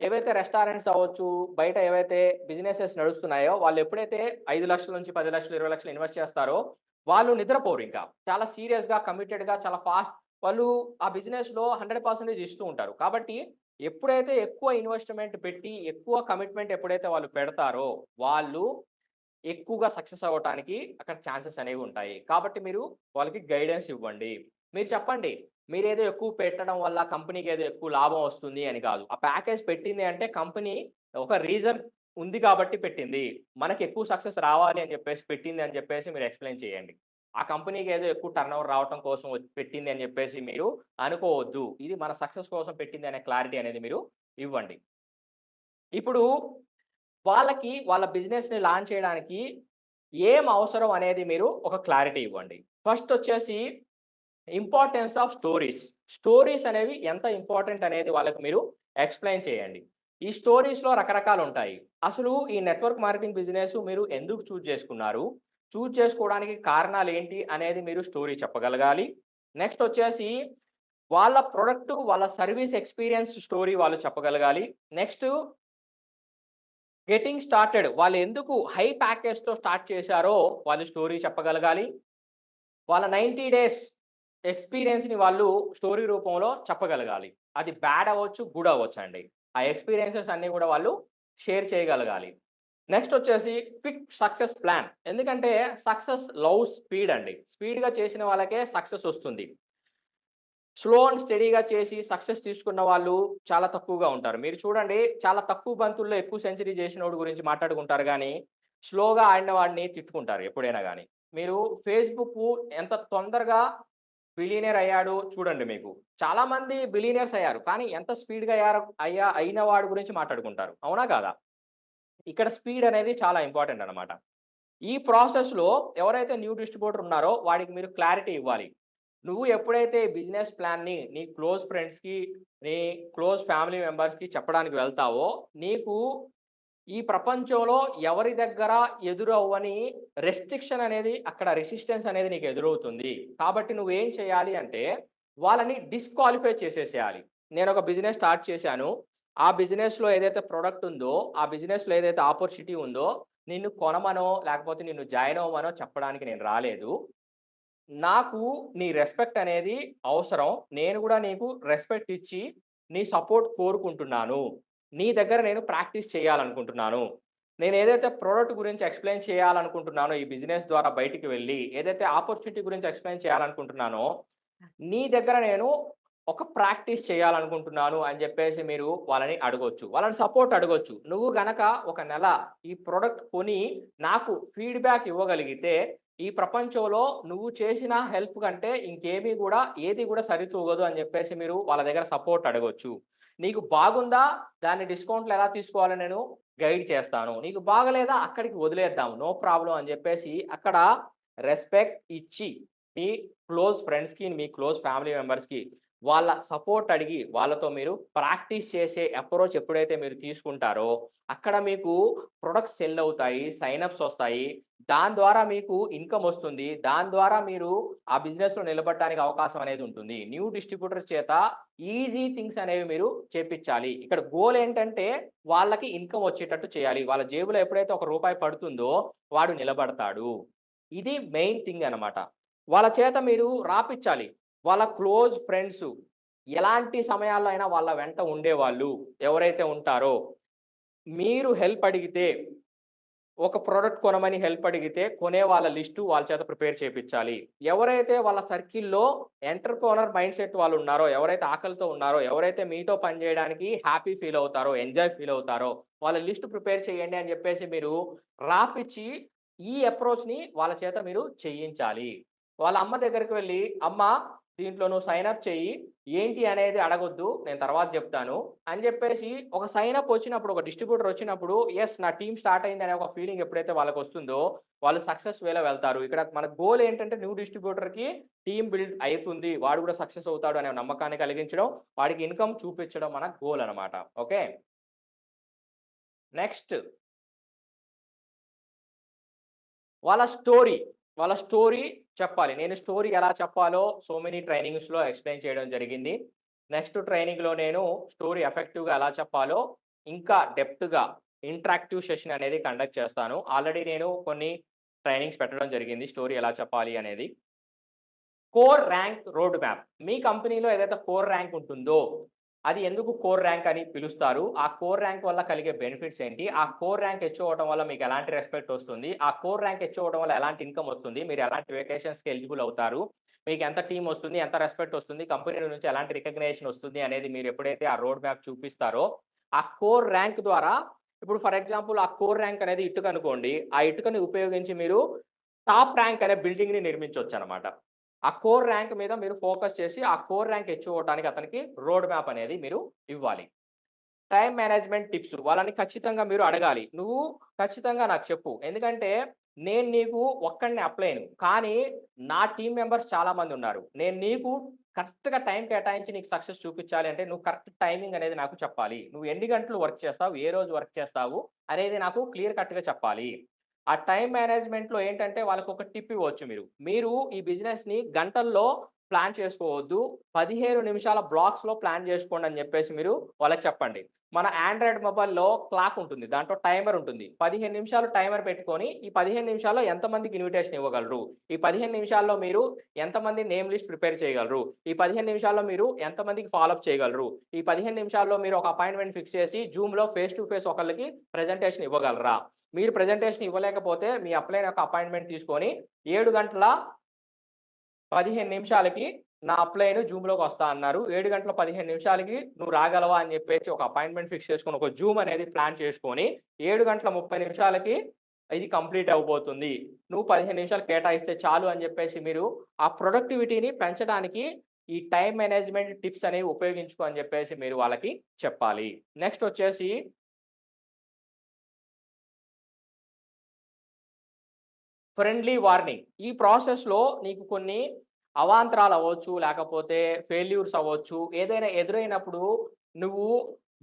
ఏవైతే రెస్టారెంట్స్ అవ్వచ్చు, బయట ఏవైతే బిజినెసెస్ నడుస్తున్నాయో వాళ్ళు ఎప్పుడైతే 5,00,000 నుంచి 10,00,000, 20,00,000 ఇన్వెస్ట్ చేస్తారో వాళ్ళు నిద్రపోరింకా. చాలా సీరియస్‌గా, కమిటెడ్‌గా చాలా ఫాస్ట్ వాళ్ళు ఆ బిజినెస్‌లో 100% ఇస్తూ ఉంటారు. కాబట్టి ఎప్పుడైతే ఎక్కువ ఇన్వెస్ట్‌మెంట్ పెట్టి, ఎక్కువ కమిట్మెంట్ ఎప్పుడైతే వాళ్ళు పెడతారో, వాళ్ళు ఎక్కువగా సక్సెస్ అవ్వటానికి అక్కడ ఛాన్సెస్ అనేవి ఉంటాయి. కాబట్టి మీరు వాళ్ళకి గైడెన్స్ ఇవ్వండి. మీరు చెప్పండి. మీరేదో ఎక్కువ పెట్టడం వల్ల కంపెనీకి ఏదో ఎక్కువ లాభం వస్తుంది అని కాదు. ఆ ప్యాకేజ్ పెట్టింది అంటే కంపెనీ ఒక రీజన్ ఉంది కాబట్టి పెట్టింది. మనకి ఎక్కువ సక్సెస్ రావాలి అని చెప్పేసి పెట్టింది అని చెప్పేసి మీరు ఎక్స్‌ప్లెయిన్ చేయండి. ఆ కంపెనీకి ఏదో ఎక్కువ టర్నోవర్ రావటం కోసం పెట్టింది అని చెప్పేసి మీరు అనుకోవద్దు. ఇది మన సక్సెస్ కోసం పెట్టింది అనే క్లారిటీ అనేది మీరు ఇవ్వండి. ఇప్పుడు వాళ్ళకి వాళ్ళ బిజినెస్‌ని లాంచ్ చేయడానికి ఏం అవసరం అనేది మీరు ఒక క్లారిటీ ఇవ్వండి. ఫస్ట్ వచ్చేసి ఇంపార్టెన్స్ ఆఫ్ స్టోరీస్. స్టోరీస్ అనేవి ఎంత ఇంపార్టెంట్ అనేది వాళ్ళకి మీరు ఎక్స్‌ప్లెయిన్ చేయండి. ఈ స్టోరీస్‌లో రకరకాలుంటాయి. అసలు ఈ నెట్వర్క్ మార్కెటింగ్ బిజినెస్ మీరు ఎందుకు చూజ్ చేసుకున్నారు? చూజ్ చేసుకోవడానికి కారణాలేంటి అనేది మీరు స్టోరీ చెప్పగలగాలి. నెక్స్ట్ వచ్చేసి వాళ్ళ ప్రొడక్ట్, వాళ్ళ సర్విస్ ఎక్స్‌పీరియన్స్ స్టోరీ వాళ్ళు చెప్పగలగాలి. నెక్స్ట్ గెట్టింగ్ స్టార్టెడ్ వాళ్ళెందుకు హై ప్యాకేజ్‌తో స్టార్ట్ చేశారో వాళ్ళు స్టోరీ చెప్పగలగాలి. వాళ్ళ 90 డేస్ ఎక్స్‌పీరియన్స్‌ని వాళ్ళు స్టోరీ రూపంలో చెప్పగలగాలి. అది బ్యాడ్ అవ్వచ్చు, గుడ్ అవ్వచ్చండి. ఆ ఎక్స్‌పీరియన్సెస్ అన్నీ గూడా వాళ్ళు షేర్ చేయగలగాలి. నెక్స్ట్ వచ్చేసి క్విక్ సక్సెస్ ప్లాన్. ఎందుకంటే సక్సెస్ లవ్స్ స్పీడ్ అండి. స్పీడ్‌గా చేసిన వాళ్ళకే సక్సెస్ ఒస్తుంది. స్లో అండ్ స్టడీగా చేసి సక్సెస్ తీసుకున్న వాళ్ళు చాలా తక్కువగా ఉంటారు. మీరు చూడండి చాలా తక్కువ బంతుల్లో ఎక్కువ సెంచరీ చేసినోడి గురించి మాట్లాడుకుంటారు గానీ, స్లోగా ఆడిన వాడిని తిట్టుకుంటారు ఎప్పుడైనా గాని. మీరు ఫేస్‌బుక్కు ఎంత తొందరగా బిలియనీర్ అయ్యాడు చూడండి మీకు. చాలామంది బిలియనీర్స్ అయ్యారు. కానీ ఎంత స్పీడ్‌గా అయిన వాడి గురించి మాట్లాడుకుంటారు. అవునా కాదా? ఇక్కడ స్పీడ్ అనేది చాలా ఇంపార్టెంట్ అన్నమాట. ఈ ప్రాసెస్‌లో ఎవరైతే న్యూ డిస్ట్రిబ్యూటర్ ఉన్నారో వాడికి మీరు క్లారిటీ ఇవ్వాలి. నువ్వు ఎప్పుడైతే బిజినెస్ ప్లాన్‌ని నీ క్లోజ్ ఫ్రెండ్స్‌కి, నీ క్లోజ్ ఫ్యామిలీ మెంబర్స్‌కి చెప్పడానికి వెళ్తావో, నీకు ఈ ప్రపంచంలో ఎవరి దగ్గర ఎదురవ్వని రెస్ట్రిక్షన్ అనేది అక్కడ రెసిస్టెన్స్ అనేది నీకు ఎదురవుతుంది. కాబట్టి నువ్వేం చేయాలి అంటే, వాళ్ళని డిస్‌క్వాలిఫై చేసేసేయాలి. నేనొక బిజినెస్ స్టార్ట్ చేశాను. ఆ బిజినెస్‌లో ఏదైతే ప్రొడక్ట్ ఉందో, ఆ బిజినెస్‌లో ఏదైతే ఆపర్చునిటీ ఉందో, నిన్ను కొనమనో, లేకపోతే నిన్ను జాయిన్ అవ్వమనో చెప్పడానికి నేను రాలేదు. నాకు నీ రెస్పెక్ట్ అనేది అవసరం. నేను గూడా నీకు రెస్పెక్ట్ ఇచ్చి, నీ సపోర్ట్ కోరుకుంటున్నాను. నీ దగ్గర నేను ప్రాక్టీస్ చేయాలనుకుంటున్నాను. నేనేదైతే ప్రొడక్ట్ గురించి ఎక్స్‌ప్లెయిన్ చేయాలనుకుంటున్నానో ఈ బిజినెస్ ద్వారా బయటికి వెళ్లి, ఏదైతే ఆపర్చునిటీ గురించి ఎక్స్‌ప్లెయిన్ చేయాలనుకుంటున్నానో, నీ దగ్గర నేను ఒక ప్రాక్టీస్ చేయాలనుకుంటున్నాను అని జెప్పేసి మీరు వాళ్ళని అడగొచ్చు. వాళ్ళని సపోర్ట్ అడగొచ్చు. నువ్వు గనక ఒక నెల ఈ ప్రొడక్ట్ కొని నాకు ఫీడ్‌బ్యాక్ ఇవ్వగలిగితే ఈ ప్రపంచంలో నువ్వు చేసిన హెల్ప్ కంటే ఇంకేమి గూడా ఏది గూడా సరితూగదు అని జెప్పేసి మీరు వాళ్ళ దగ్గర సపోర్ట్ అడగొచ్చు. నీకు బాగుందా? దాన్ని డిస్కౌంట్‌లో ఎలా తీసుకోవాలో నేను గైడ్ చేస్తాను. నీకు బాగలేదా? అక్కడికి వదిలేద్దాం. నో ప్రాబ్లమ్ అని జెప్పేసి అక్కడ రెస్పెక్ట్ ఇచ్చి మీ క్లోజ్ ఫ్రెండ్స్‌కి, మీ క్లోజ్ ఫ్యామిలీ మెంబర్స్‌కి వాళ్ళ సపోర్ట్ అడిగి వాళ్ళతో మీరు ప్రాక్టీస్ చేసే అప్రోచ్ ఎప్పుడైతే మీరు తీసుకుంటారో అక్కడ మీకు ప్రొడక్ట్స్ సెల్ అవుతాయి. సైన్ అప్స్ వస్తాయి. దాని ద్వారా మీకు ఇన్‌కమ్ ఒస్తుంది. దాని ద్వారా మీరు ఆ బిజినెస్‌లో నిలబడడానికి అవకాశం అనేది ఉంటుంది. న్యూ డిస్ట్రిబ్యూటర్ చేత ఈజీ థింగ్స్ అనేవి మీరు చేపిచ్చాలి. ఇక్కడ గోల్ ఏంటంటే వాళ్ళకి ఇన్‌కమ్ వచ్చేటట్టు చేయాలి. వాళ్ళ జేబులో ఎప్పుడైతే ఒక రూపాయి పడుతుందో వాడు నిలబడతాడు. ఇది మెయిన్ థింగ్ అన్నమాట. వాళ్ళ చేత మీరు రాపిచ్చాలి. వాళ్ళ క్లోజ్ ఫ్రెండ్సు ఎలాంటి సమయాల్లో అయినా వాళ్ళ వెంట ఉండేవాళ్ళు ఎవరైతే ఉంటారో మీరు హెల్ప్ అడిగితే ఒక ప్రొడక్ట్ కొనమని హెల్ప్ అడిగితే, కొనే వాళ్ళ లిస్టు వాళ్ళ చేత ప్రిపేర్ చేపిచ్చాలి. ఎవరైతే వాళ్ళ సర్కిల్‌లో ఎంటర్‌ప్రెన్యూర్ మైండ్‌సెట్ వాళ్ళున్నారో, ఎవరైతే ఆకలితో ఉన్నారో, ఎవరైతే మీతో పని జేయడానికి హ్యాపీ ఫీల్ అవుతారో, ఎంజాయ్ ఫీల్ అవుతారో, వాళ్ళ లిస్ట్ ప్రిపేర్ చేయండి అని జెప్పేసి మీరు రాపిచ్చి, ఈ అప్రోచ్‌ని వాళ్ళ చేత మీరు చేయించాలి. వాళ్ళ అమ్మ దగ్గరికి వెళ్లి, "అమ్మ దీంట్లో నువ్వు సైన్ అప్ చెయ్యి. ఏంటి అనేది అడగొద్దు. నేను తర్వాత జెప్తాను." అని జెప్పేసి ఒక సైన్ అప్ వచ్చినప్పుడు, ఒక డిస్ట్రిబ్యూటర్ వచ్చినప్పుడు, యెస్ నా టీమ్ స్టార్ట్ అయిందనే ఒక ఫీలింగ్ ఎప్పుడైతే వాళ్ళకొస్తుందో, వాళ్ళు సక్సెస్ వేలో వెళ్తారు. ఇక్కడ మన గోల్ ఏంటంటే న్యూ డిస్ట్రిబ్యూటర్‌కి టీమ్ బిల్డ్ అయితుంది. వాడు గూడా సక్సెస్ అవుతాడు అనే నమ్మకాన్ని కలిగించడం, వాడికి ఇన్‌కమ్ చూపించడం మన గోల్ అన్నమాట. ఓకే. నెక్స్ట్ వాళ్ళ స్టోరీ. వాళ్ళ స్టోరీ చెప్పాలి. నేను స్టోరీ ఎలా చెప్పాలో సో మెనీ ట్రైనింగ్స్‌లో ఎక్స్‌ప్లెయిన్ చేయడం జరిగింది. నెక్స్ట్ ట్రైనింగ్‌లో నేను స్టోరీ ఎఫెక్టివ్‌గా ఎలా చెప్పాలో ఇంకా డెప్త్‌గా ఇంటరాక్టివ్ సెషన్ అనేది కండక్ట్ చేస్తాను. ఆల్రెడీ నేను కొన్ని ట్రైనింగ్స్ పెట్టడం జరిగింది. స్టోరీ ఎలా చెప్పాలి అనేది. Core rank road map. మీ కంపెనీలో ఏదైతే కోర్ ర్యాంక్ ఉంటుందో, అది ఎందుకు కోర్ ర్యాంక్ అని పిలుస్తారు? ఆ కోర్ ర్యాంక్ వల్ల కలిగే బెనిఫిట్స్ ఏంటి? ఆ కోర్ ర్యాంక్ అచీవ్ అవ్వడం వల్ల మీకు ఎలాంటి రెస్పెక్ట్ వస్తుంది? ఆ కోర్ ర్యాంక్ అచీవ్ అవ్వడం వల్ల ఎలాంటి ఇన్‌కమ్ వస్తుంది? మీరు ఎలాంటి వెకేషన్స్‌కి ఎలిజిబుల్ అవుతారు? మీకు ఎంత టీమ్ వస్తుంది? ఎంత రెస్పెక్ట్ వస్తుంది? కంపెనీ నుంచి ఎలాంటి రికగ్నిషన్ వస్తుంది? అనేది మీరు ఎప్పుడైతే ఆ రోడ్ మ్యాప్ చూపిస్తారో, ఆ కోర్ ర్యాంక్ ద్వారా ఇప్పుడు ఫర్ ఎగ్జాంపుల్ ఆ కోర్ ర్యాంక్ అనేది ఇటుక అనుకోండి. ఆ ఇటుకని ఉపయోగించి మీరు టాప్ ర్యాంక్ అనే బిల్డింగ్‌ని నిర్మించొచ్చనమాట. ఆ కోర్ ర్యాంక్ మీద మీరు ఫోకస్ చేసి, ఆ కోర్ ర్యాంక్ అచీవ్ అవ్వడానికి అతనికి రోడ్ మ్యాప్ అనేది మీరు ఇవ్వాలి. టైమ్ మేనేజ్‌మెంట్ టిప్స్ వాళ్ళని ఖచ్చితంగా మీరు అడగాలి. నువ్వు ఖచ్చితంగా నాకు చెప్పు. ఎందుకంటే నేను నీకు ఒక్కడినే అప్లైను. కానీ నా టీమ్ మెంబర్స్ చాలా మందున్నారు. నేను నీకు కరెక్ట్‌గా టైం కేటాయించి నీకు సక్సెస్ చూపించాలి అంటే నువ్వు కరెక్ట్ టైమింగ్ అనేది నాకు చెప్పాలి. నువ్వు ఎన్ని గంటలు వర్క్ చేస్తావు? ఏ రోజు వర్క్ చేస్తావు? అనేది నాకు క్లియర్ కట్‌గా చెప్పాలి. ఆ టైమ్ మేనేజ్‌మెంట్‌లో ఏంటంటే వాళ్ళకొక టిప్ ఇవ్వచ్చు మీరు. మీరు ఈ బిజినెస్‌ని గంటల్లో ప్లాన్ చేసుకోవద్దు. 15 నిమిషాల బ్లాక్స్‌లో ప్లాన్ చేసుకోండి అని చెప్పేసి మీరు వాళ్ళకి చెప్పండి. మన ఆండ్రాయిడ్ మొబైల్‌లో క్లాక్ ఉంటుంది. దాంట్లో టైమర్ ఉంటుంది. 15 నిమిషాలు టైమర్ పెట్టుకొని, ఈ 15 నిమిషాల్లో ఎంతమందికి ఇన్విటేషన్ ఇవ్వగలరు? ఈ 15 నిమిషాల్లో మీరు ఎంతమంది నేమ్ లిస్ట్ ప్రిపేర్ చేయగలరు? ఈ 15 నిమిషాల్లో మీరు ఎంతమందికి ఫాలోఅప్ చేయగలరు? ఈ 15 నిమిషాల్లో మీరు ఒక అపాయింట్‌మెంట్ ఫిక్స్ చేసి జూమ్‌లో ఫేస్ టు ఫేస్ ఒకళ్ళకి ప్రెజెంటేషన్ ఇవ్వగలరా? మీరు ప్రెజెంటేషన్ ఇవ్వలేకపోతే మీ అప్లైన్ యొక్క అపాయింట్‌మెంట్ తీసుకొని 7 గంటల 15 నిమిషాలకి నా అప్లైన్ జూమ్‌లోకొస్తా అన్నారు. 7 గంటల 15 నిమిషాలకి నువ్వు రాగలవా అని చెప్పేసి ఒక అపాయింట్‌మెంట్ ఫిక్స్ చేసుకొని, ఒక జూమ్ అనేది ప్లాన్ చేసుకొని, 7 గంటల 30 నిమిషాలకి ఇది కంప్లీట్ అవ్వబోతుంది. నువ్వు 15 నిమిషాలు కేటాయిస్తే చాలు అని చెప్పేసి మీరు ఆ ప్రొడక్టివిటీని పెంచడానికి ఈ టైమ్ మేనేజ్‌మెంట్ టిప్స్ అనేవి ఉపయోగించుకో అని చెప్పేసి మీరు వాళ్ళకి చెప్పాలి. నెక్స్ట్ వచ్చేసి ఫ్రెండ్లీ వార్నింగ్. ఈ ప్రాసెస్‌లో నీకు కొన్ని అవాంతరాలు అవ్వచ్చు, లేకపోతే ఫెయిల్యూర్స్ అవ్వచ్చు. ఏదైనా ఎదురైనప్పుడు నువ్వు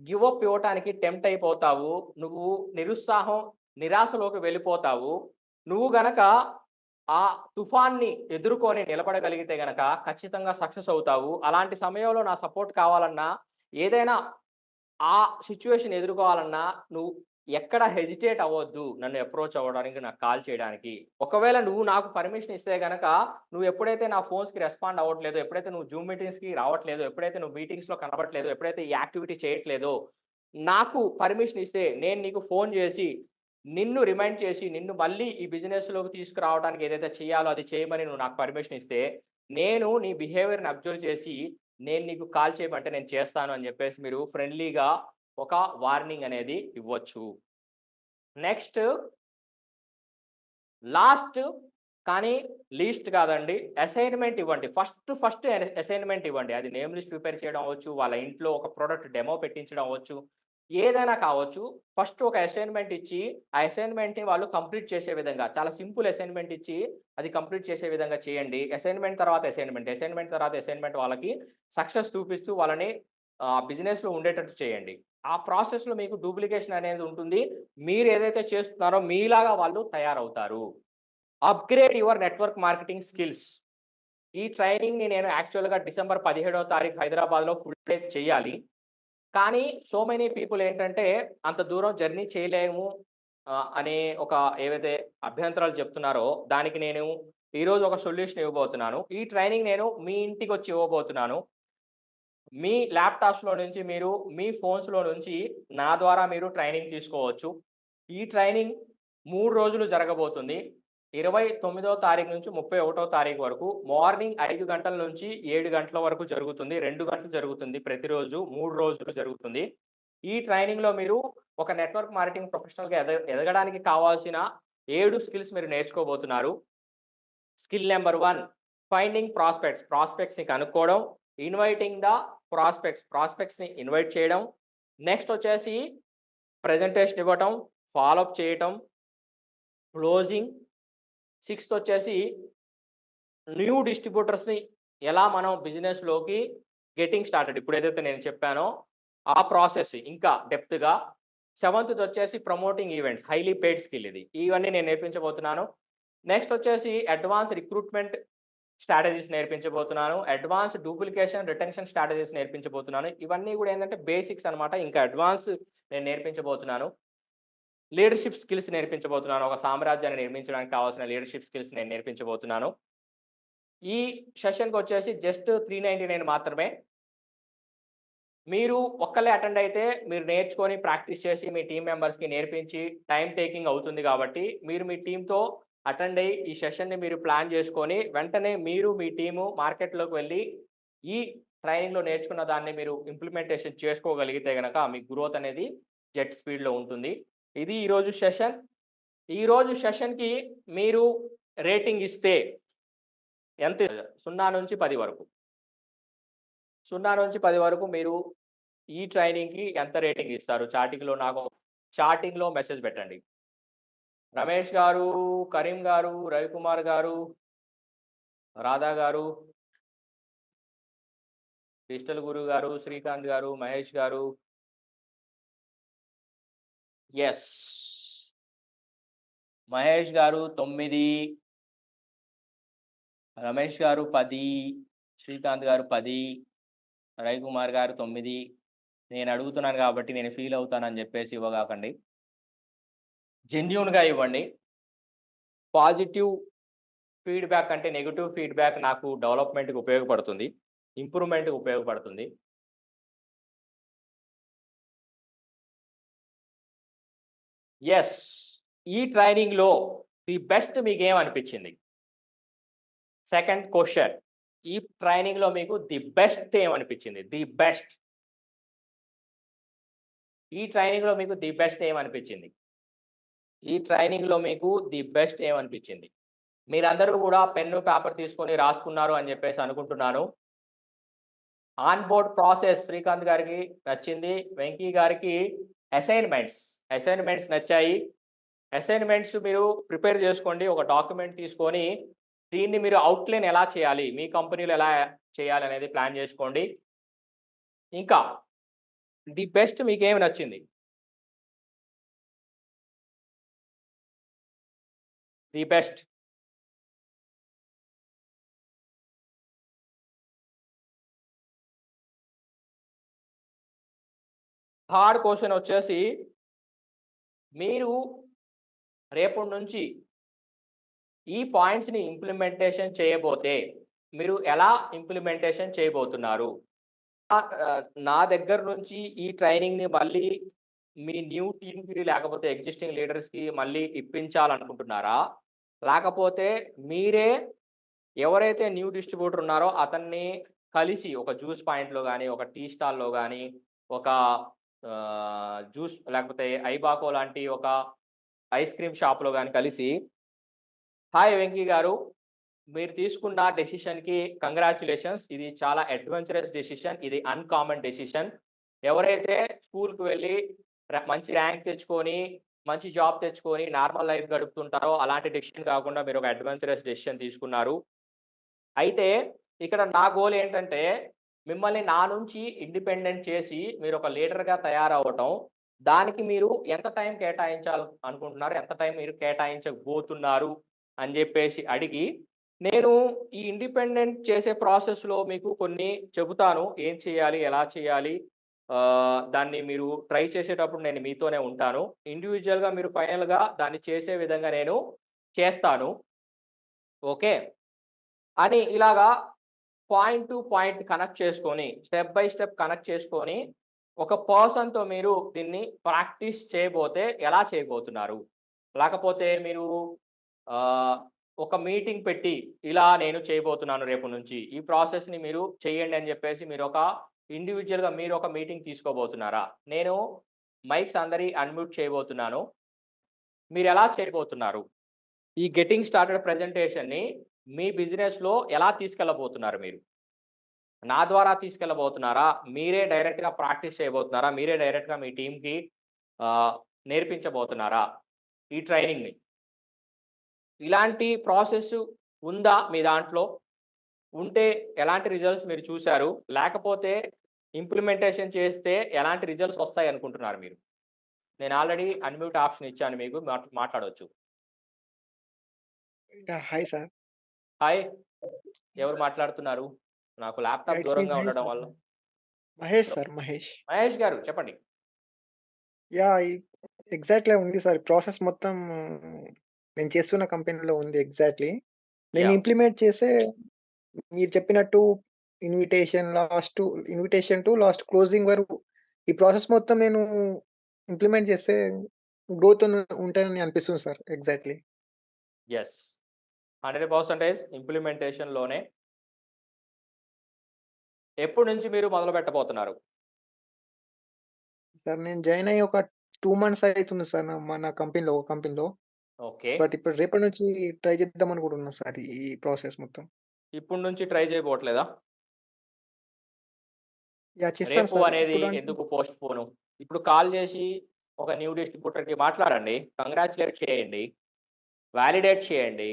గివ్ అప్ ఇవ్వటానికి టెంప్ట్ అయిపోతావు. నువ్వు నిరాశలోకి వెళ్ళిపోతావు. నువ్వు గనక ఆ తుఫాన్ని ఎదుర్కొని నిలబడగలిగితే గనక ఖచ్చితంగా సక్సెస్ అవుతావు. అలాంటి సమయంలో నా సపోర్ట్ కావాలన్నా, ఏదైనా ఆ సిట్యుయేషన్ ఎదుర్కోవాలన్నా నువ్వు ఎక్కడ హెజిటేట్ అవ్వొద్దు. నన్ను అప్రోచ్ అవ్వడానికి, నాకు కాల్ చేయడానికి. ఒకవేళ నువ్వు నాకు పర్మిషన్ ఇస్తే గనక, నువ్వు ఎప్పుడైతే నా ఫోన్స్‌కి రెస్పాండ్ అవ్వట్లేదో, ఎప్పుడైతే నువ్వు జూమ్ మీటింగ్స్‌కి రావట్లేదో, ఎప్పుడైతే నువ్వు మీటింగ్స్‌లో కనపడట్లేదో, ఎప్పుడైతే ఈ యాక్టివిటీ చేయట్లేదో, నాకు పర్మిషన్ ఇస్తే నేను నీకు ఫోన్ చేసి, నిన్ను రిమైండ్ చేసి, నిన్ను మళ్ళీ ఈ బిజినెస్‌లోకి తీసుకురావడానికి ఏదైతే చేయాలో అది చేయమని నువ్వు నాకు పర్మిషన్ ఇస్తే, నేను నీ బిహేవియర్‌ని అబ్జర్వ్ చేసి, నేను నీకు కాల్ చేయమంటే నేను చేస్తాను అని చెప్పేసి మీరు ఫ్రెండ్లీగా ఒక వార్నింగ్ అనేది ఇవ్వచ్చు. నెక్స్ట్ లాస్ట్ కానీ లీస్ట్ కాదండి. అసైన్‌మెంట్ ఇవ్వండి. ఫస్ట్ అసైన్‌మెంట్ ఇవ్వండి. అది నేమ్ లిస్ట్ ప్రిపేర్ చేయడం అవ్వచ్చు, వాళ్ళ ఇంట్లో ఒక ప్రొడక్ట్ డెమో పెట్టించడం అవ్వచ్చు, ఏదైనా కావచ్చు. ఫస్ట్ ఒక అసైన్‌మెంట్ ఇచ్చి, ఆ అసైన్‌మెంట్‌ని వాళ్ళు కంప్లీట్ చేసే విధంగా చాలా సింపుల్ అసైన్‌మెంట్ ఇచ్చి, అది కంప్లీట్ చేసే విధంగా చేయండి. అసైన్‌మెంట్ తర్వాత అసైన్‌మెంట్, అసైన్‌మెంట్ తర్వాత అసైన్‌మెంట్ వాళ్ళకి సక్సెస్ చూపిస్తూ వాళ్ళని బిజినెస్‌లో ఉండేటట్టు చేయండి. ఆ ప్రాసెస్‌లో మీకు డూప్లికేషన్ అనేది ఉంటుంది. మీరు ఏదైతే చేస్తున్నారో మీలాగా వాళ్ళు తయారవుతారు. Upgrade your network marketing skills. ఈ ట్రైనింగ్‌ని నేను యాక్చువల్‌గా డిసెంబర్ 17వ తారీఖు హైదరాబాద్‌లో ఫుల్ డే చేయాలి. కానీ సో మెనీ పీపుల్ ఏంటంటే అంత దూరం జర్నీ చేయలేము అనే ఒక ఏవైతే అభ్యంతరాలు చెప్తున్నారో దానికి నేను ఈరోజు ఒక సొల్యూషన్ ఇవ్వబోతున్నాను. ఈ ట్రైనింగ్ నేను మీ ఇంటికొచ్చి ఇవ్వబోతున్నాను. మీ ల్యాప్‌టాప్స్‌లో నుంచి మీరు మీ ఫోన్స్‌లో నుంచి నా ద్వారా మీరు ట్రైనింగ్ తీసుకోవచ్చు. ఈ ట్రైనింగ్ 3 రోజులు జరగబోతుంది. 29వ తారీఖు నుంచి 31వ తారీఖు వరకు మార్నింగ్ 5 గంటల నుంచి 7 గంటల వరకు జరుగుతుంది. 2 గంటలు జరుగుతుంది ప్రతిరోజు. 3 రోజులు జరుగుతుంది. ఈ ట్రైనింగ్‌లో మీరు ఒక నెట్వర్క్ మార్కెటింగ్ ప్రొఫెషనల్‌గా ఎదగడానికి కావాల్సిన 7 స్కిల్స్ మీరు నేర్చుకోబోతున్నారు. Skill number 1 finding prospects. ప్రాస్పెక్ట్స్‌ని కనుక్కోవడం. Inviting the prospects. ప్రాస్పెక్ట్స్‌ని ఇన్వైట్ చేయడం. నెక్స్ట్ వచ్చేసి ప్రెజెంటేషన్ ఇవ్వటం, ఫాలో అప్ చేయటం, క్లోజింగ్. సిక్స్త్ వచ్చేసి న్యూ డిస్ట్రిబ్యూటర్స్‌ని ఎలా మనం బిజినెస్‌లోకి గెట్టింగ్ స్టార్టెడ్ ఇప్పుడేదైతే నేను చెప్పానో ఆ ప్రాసెస్ ఇంకా డెప్త్‌గా. సెవెంత్‌ది వచ్చేసి promoting events. Highly paid skill ఇది. ఇవన్నీ నేను నేర్పించబోతున్నాను. నెక్స్ట్ వచ్చేసి అడ్వాన్స్ రిక్రూట్‌మెంట్ స్ట్రాటజీస్ నేర్పించబోతున్నాను. అడ్వాన్స్ డూప్లికేషన్, రిటెన్షన్ స్ట్రాటజీస్ నేర్పించబోతున్నాను. ఇవన్నీ గూడా ఏందంటే బేసిక్స్ అన్నమాట. ఇంకా అడ్వాన్స్ నేను నేర్పించబోతున్నాను. Leadership skills నేర్పించబోతున్నాను. ఒక సామ్రాజ్యాన్ని నిర్మించడానికి కావాల్సిన లీడర్‌షిప్ స్కిల్స్ నేను నేర్పించబోతున్నాను. ఈ సెషన్‌కొచ్చేసి జస్ట్ 399 మాత్రమే. మీరు ఒక్కళ్ళే అటెండ్ అయితే మీరు నేర్చుకొని ప్రాక్టీస్ చేసి మీ టీమ్ మెంబర్స్‌కి నేర్పించి టైమ్ టేకింగ్ అవుతుంది కాబట్టి మీరు మీ టీమ్‌తో అటెండ్ అయ్యి ఈ సెషన్‌ని మీరు ప్లాన్ చేసుకొని వెంటనే మీరు మీ టీము మార్కెట్‌లోకి వెళ్లి ఈ ట్రైనింగ్‌లో నేర్చుకున్న దాన్ని మీరు ఇంప్లిమెంటేషన్ చేసుకోగలిగితే గనక మీ గ్రోత్ అనేది జెట్ స్పీడ్‌లో ఉంటుంది. ఇది ఈరోజు సెషన్. ఈరోజు సెషన్‌కి మీరు రేటింగ్ ఇస్తే ఎంత 0-10 వరకు. 0-10 వరకు మీరు ఈ ట్రైనింగ్‌కి ఎంత రేటింగ్ ఇస్తారు? చాటింగ్‌లో మెసేజ్ పెట్టండి. రమేష్ గారు, కరీం గారు, రవికుమార్ గారు, రాధా గారు, డిజిటల్ గురు గారు, శ్రీకాంత్ గారు, మహేష్ గారు. యెస్. మహేష్ గారు 9, రమేష్ గారు 10, శ్రీకాంత్ గారు 10, రవికుమార్ గారు 9. నేను అడుగుతున్నాను కాబట్టి నేను ఫీల్ అవుతానని చెప్పేసి ఇవ్వగాకండి. జెన్యూన్‌గా ఇవ్వండి. పాజిటివ్ ఫీడ్‌బ్యాక్ అంటే నెగెటివ్ ఫీడ్‌బ్యాక్ నాకు డెవలప్‌మెంట్‌కి ఉపయోగపడుతుంది. ఇంప్రూవ్‌మెంట్‌కి ఉపయోగపడుతుంది. యెస్. ఈ ట్రైనింగ్‌లో ది బెస్ట్ మీకేమనిపించింది? Second question. ఈ ట్రైనింగ్‌లో మీకు ది బెస్ట్ ఏమనిపించింది? The best. ఈ ట్రైనింగ్‌లో మీకు ది బెస్ట్ ఏమనిపించింది? ఈ ట్రైనింగ్‌లో మీకు ది బెస్ట్ ఏమనిపించింది? మీరందరూ కూడా పెన్ను, పేపర్ తీసుకొని రాసుకున్నారు అని చెప్పేసి అనుకుంటున్నాను. ఆన్ బోర్డ్ ప్రాసెస్ శ్రీకాంత్ గారికి నచ్చింది. వెంకీ గారికి అసైన్‌మెంట్స్, అసైన్‌మెంట్స్ నచ్చాయి. అసైన్‌మెంట్స్ మీరు ప్రిపేర్ చేసుకోండి. ఒక డాక్యుమెంట్ తీసుకొని దీన్ని మీరు అవుట్‌లైన్ ఎలా చేయాలి? మీ కంపెనీలో ఎలా చేయాలనేది ప్లాన్ చేసుకోండి. ఇంకా ది బెస్ట్ మీకేమి నచ్చింది? The best. థర్డ్ క్వెషన్ వచ్చేసి మీరు రేపటి నుంచి ఈ పాయింట్స్‌ని ఇంప్లిమెంటేషన్ చేయబోతే మీరు ఎలా ఇంప్లిమెంటేషన్ చేయబోతున్నారు? నా దగ్గర నుంచి ఈ ట్రైనింగ్‌ని మళ్ళీ మీ న్యూ టీమ్‌కి లేకపోతే ఎగ్జిస్టింగ్ లీడర్స్‌కి మళ్ళీ ఇప్పించాలనుకుంటున్నారా? లేకపోతే మీరే ఎవరైతే న్యూ డిస్ట్రిబ్యూటర్ ఉన్నారో అతన్ని కలిసి ఒక జ్యూస్ పాయింట్‌లో గాని, ఒక టీ స్టాల్‌లో గాని, ఒక జ్యూస్ లేకపోతే ఐబాకో లాంటి ఒక ఐస్ క్రీమ్ షాప్‌లో గాని కలిసి, "హాయ్ వెంకీ గారు, మీరు తీసుకున్న డెసిషన్‌కి కంగ్రాచ్యులేషన్స్. ఇది చాలా అడ్వెంచరస్ డెసిషన్. ఇది అన్‌కామన్ డెసిషన్. ఎవరైతే స్కూల్‌కి వెళ్లి మంచి ర్యాంక్ తెచ్చుకొని, మంచి జాబ్ తెచ్చుకొని, నార్మల్ లైఫ్ గడుపుతుంటారో అలాంటి డెసిషన్ కాకుండా మీరు ఒక అడ్వెంచరస్ డెసిషన్ తీసుకున్నారు. అయితే ఇక్కడ నా గోల్ ఏంటంటే, మిమ్మల్ని నా నుంచి ఇండిపెండెంట్ చేసి మీరొక లీడర్‌గా తయారవ్వటం. దానికి మీరు ఎంత టైం అనుకుంటున్నారు? ఎంత టైం మీరు కేటాయించబోతున్నారు? అని జెప్పేసి అడిగి, నేను ఈ ఇండిపెండెంట్ చేసే ప్రాసెస్‌లో మీకు కొన్ని చెబుతాను. ఏం చేయాలి? ఎలా చేయాలి? దాన్ని మీరు ట్రై చేసేటప్పుడు నేను మీతోనే ఉంటాను. ఇండివిడ్యుయల్‌గా మీరు ఫైనల్‌గా దాన్ని చేసే విధంగా నేను చేస్తాను. ఓకే. అని ఇలాగా పాయింట్ టు పాయింట్ కనెక్ట్ చేసుకొని, స్టెప్ బై స్టెప్ కనెక్ట్ చేసుకొని, ఒక పర్సన్‌తో మీరు దీన్ని ప్రాక్టీస్ చేయబోతే ఎలా చేయబోతున్నారు? లేకపోతే మీరు ఆహ్, ఒక మీటింగ్ పెట్టి, ఇలా నేను చేయబోతున్నాను రేపటి నుంచి. ఈ ప్రాసెస్‌ని మీరు చేయండి అని చెప్పేసి మీరొక ఇండివిడ్యుయల్‌గా మీరొక మీటింగ్ తీసుకోబోతున్నారా? నేను మైక్స్ అందరి అన్‌మ్యూట్ చేయబోతున్నాను. మీరెలా చేయబోతున్నారు? ఈ గెట్టింగ్ స్టార్టెడ్ ప్రెజెంటేషన్‌ని మీ బిజినెస్‌లో ఎలా తీసుకెళ్ళబోతున్నారు మీరు? నా ద్వారా తీసుకెళ్ళబోతున్నారా? మీరే డైరెక్ట్‌గా ప్రాక్టీస్ చేయబోతున్నారా? మీరే డైరెక్ట్‌గా మీ టీమ్‌కి ఆహ్, నేర్పించబోతున్నారా? ఈ ట్రైనింగ్‌ని. ఇలాంటి ప్రాసెస్ ఉందా మీ దాంట్లో? ఉంటే ఎలాంటి రిజల్ట్స్ మీరు చూసారు? లేకపోతే ఇంప్లిమెంటేషన్ చేస్తే ఎలాంటి రిజల్ట్స్ వస్తాయనుకుంటున్నారు మీరు? నేను ఆల్రెడీ అన్‌మ్యూట్ ఆప్షన్ ఇచ్చాను మీకు. మాట్లాడొచ్చు. యాహ్! Hi sir. హాయ్. ఎవరు మాట్లాడుతున్నారు? నాకు యాహ్! ల్యాప్‌టాప్ ఇట్స్ మీ దూరంగా మహేష్ ఉండడం సార్. వల్ల మహేష్ సార్ మహేష్. మహేష్ గారు చెప్పండి. యాహ్! ఎగ్జాక్ట్‌లీ ఉంది సార్. ప్రాసెస్ మొత్తం నేను చేస్తున్న కంపెనీలో ఉంది ఎగ్జాక్ట్‌లీ. నేను యాహ్! ఇంప్లిమెంట్ చేసే మీరు చెప్పినట్టు ఇన్విటేషన్ టు లాస్ట్ క్లోజింగ్ వరకు ఈ ప్రాసెస్ మొత్తం నేను ఇంప్లిమెంట్ చేస్తే గ్రోత్ ఉంటదని అనిపిస్తుంది సార్. ఎగ్జాక్ట్‌లీ. యెస్. 100% ఇంప్లిమెంటేషన్‌లోనే. ఎప్పటి నుంచి మీరు మొదలుపెట్టబోతున్నారు? సార్ నేను జాయిన్ అయ్యి ఒక 2 మంత్స్ అయితుంది సార్ మన కంపెనీలో. ఓకే. బట్ ఇప్పుడు రేపటి నుంచి ట్రై చేద్దాం అనుకుంటున్నా సార్ ఈ ప్రాసెస్ మొత్తం. ఇప్పటి నుంచి ట్రై చేయబోవట్లేదా? యాహ్! చేస్తాను రేపు సార్. అనేది ఇప్పుడంటే ఎందుకు పోస్ట్‌పోను? ఇప్పుడు కాల్ చేసి ఒక న్యూ డిస్ట్రిబ్యూటర్‌కి మాట్లాడండి. కంగ్రాచ్యులేట్ చేయండి. వాలిడేట్ చేయండి.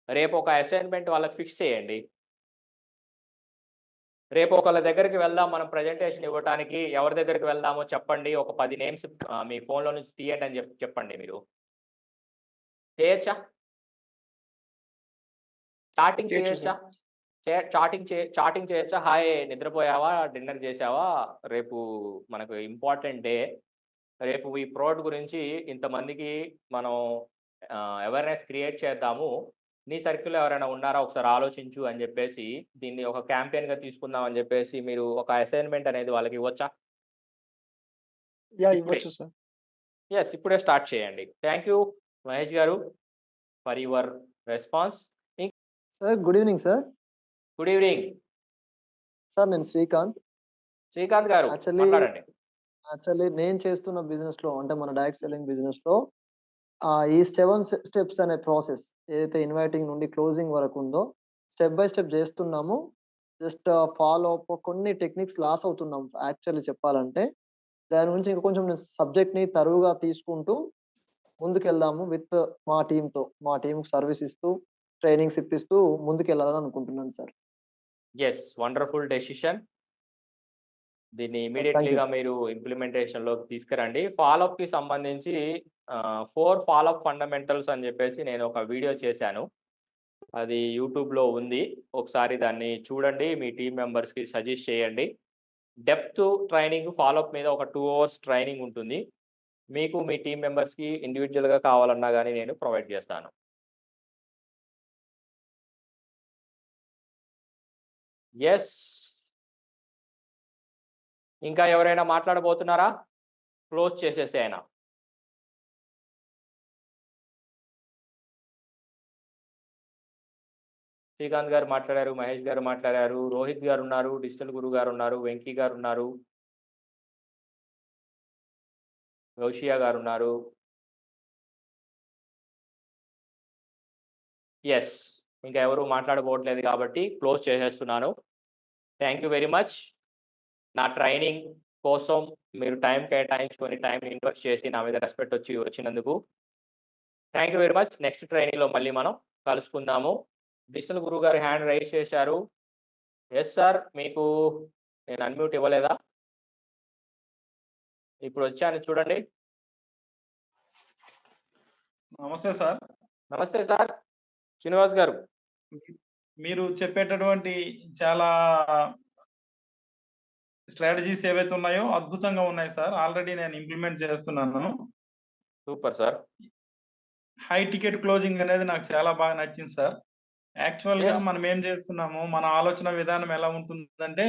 రేపు ఒక అసైన్‌మెంట్ వాళ్ళకి ఫిక్స్ చేయండి. రేపు ఒకళ్ళ దగ్గరికి వెళ్దాం మనం ప్రెజెంటేషన్ ఇవ్వటానికి. ఎవరి దగ్గరికి వెళ్దామో చెప్పండి. ఒక 10 నేమ్స్ మీ ఫోన్‌లో నుంచి తీయండి అని చెప్పండి మీరు. చేయొచ్చా? స్టార్టింగ్ చేయొచ్చు చేయొచ్చా? సార్. చాటింగ్ చేయొచ్చా? హాయ్ నిద్రపోయావా? డిన్నర్ చేశావా? రేపు మనకు ఇంపార్టెంట్ డే. రేపు ఈ ప్రోడక్ట్ గురించి ఇంతమందికి మనం అవేర్‌నెస్ క్రియేట్ చేద్దాము. నీ సర్కిల్‌లో ఎవరైనా ఉన్నారా? ఒకసారి ఆలోచించు అని జెప్పేసి దీన్ని ఒక క్యాంపెయిన్‌గా తీసుకుందాం అని జెప్పేసి మీరు ఒక అసైన్‌మెంట్ అనేది వాళ్ళకి ఇవ్వొచ్చా? యాహ్! ఇప్పుడే. ఇవ్వచ్చు సార్. యెస్. ఇప్పుడే స్టార్ట్ చేయండి. థాంక్ యూ మహేష్ గారు for your response. Sir good evening sir. Good evening. Sir నేను శ్రీకాంత్. శ్రీకాంత్ గారు యాక్చువల్లీ మాట్లాడండి. యాక్చువల్లీ నేను చేస్తున్న బిజినెస్‌లో అంటే మన డైరెక్ట్ సెల్లింగ్ బిజినెస్‌లో ఈ 7 స్టెప్స్ అనే ప్రాసెస్ ఏదైతే ఇన్వైటింగ్ నుండి క్లోజింగ్ వరకు ఉందో స్టెప్ బై స్టెప్ చేస్తున్నాము. జస్ట్ ఫాలో అప్ కొన్ని టెక్నిక్స్ లాస్ అవుతున్నాం యాక్చువల్లీ చెప్పాలంటే. దాని గురించి ఇంకా కొంచెం నేను సబ్జెక్ట్‌ని తరువుగా తీసుకుంటూ ముందుకెళ్దాము విత్ మా టీమ్‌తో. మా టీమ్‌కి సర్వీస్ ఇస్తూ, ట్రైనింగ్స్ ఇప్పిస్తూ ముందుకెళ్ళాలని అనుకుంటున్నాను సార్. యెస్. Wonderful decision. దీన్ని థాంక్ యూ ఇమ్మీడియేట్‌లీగా సార్. మీరు ఇంప్లిమెంటేషన్‌లోకి తీసుకురండి. ఫాలోఅప్‌కి సంబంధించి 4 ఫాలోఅప్ ఫండమెంటల్స్ అని జెప్పేసి నేను ఒక వీడియో చేశాను. అది యూట్యూబ్‌లో ఉంది. ఒకసారి దాన్ని చూడండి. మీ టీమ్ మెంబర్స్‌కి సజెస్ట్ చేయండి. డెప్త్ ట్రైనింగ్ ఫాలోఅప్ మీద ఒక 2 అవర్స్ ట్రైనింగ్ ఉంటుంది. మీకు మీ టీమ్ మెంబర్స్‌కి ఇండివిడ్యుయల్‌గా కావాలన్నా గాని నేను ప్రొవైడ్ చేస్తాను. యెస్. ఇంకా ఎవరైనా మాట్లాడబోతున్నారా? క్లోజ్ చేసేసేయనా? శ్రీకాంత్ గారు మాట్లాడారు. మహేష్ గారు మాట్లాడారు. రోహిత్ గారున్నారు. డిజిటల్ గురు గారున్నారు. వెంకీ గారున్నారు. గౌషియా గారున్నారు. యెస్. ఇంకా ఎవరు మాట్లాడబోవట్లేదు కాబట్టి క్లోజ్ చేసేస్తున్నాను. Thank you very much. నా ట్రైనింగ్ కోసం మీరు టైం కేటాయించుకొని టైంని ఇన్వెస్ట్ చేసి నా మీద రెస్పెక్ట్ వచ్చినందుకు thank you very much. Next ట్రైనింగ్‌లో మళ్ళీ మనం కలుసుకుందాము. డిజిటల్ గురువు గారు హ్యాండ్ రైజ్ చేశారు. Yes sir. మీకు నేను అన్‌మ్యూట్ ఇవ్వలేదా? ఇప్పుడొచ్చాను చూడండి. నమస్తే సార్. నమస్తే సార్. శ్రీనివాస్ గారు. మీరు చెప్పేటటువంటి చాలా స్ట్రాటజీస్ ఏవైతే ఉన్నాయో అద్భుతంగా ఉన్నాయి సార్. ఆల్రెడీ నేను ఇంప్లిమెంట్ చేస్తున్నాను. Super sir. High ticket closing అనేది నాకు చాలా బాగా నచ్చింది సార్. యాక్చువల్‌గా యెస్. మనం ఏం చేస్తున్నాము, మన ఆలోచన విధానం ఎలా ఉంటుందంటే,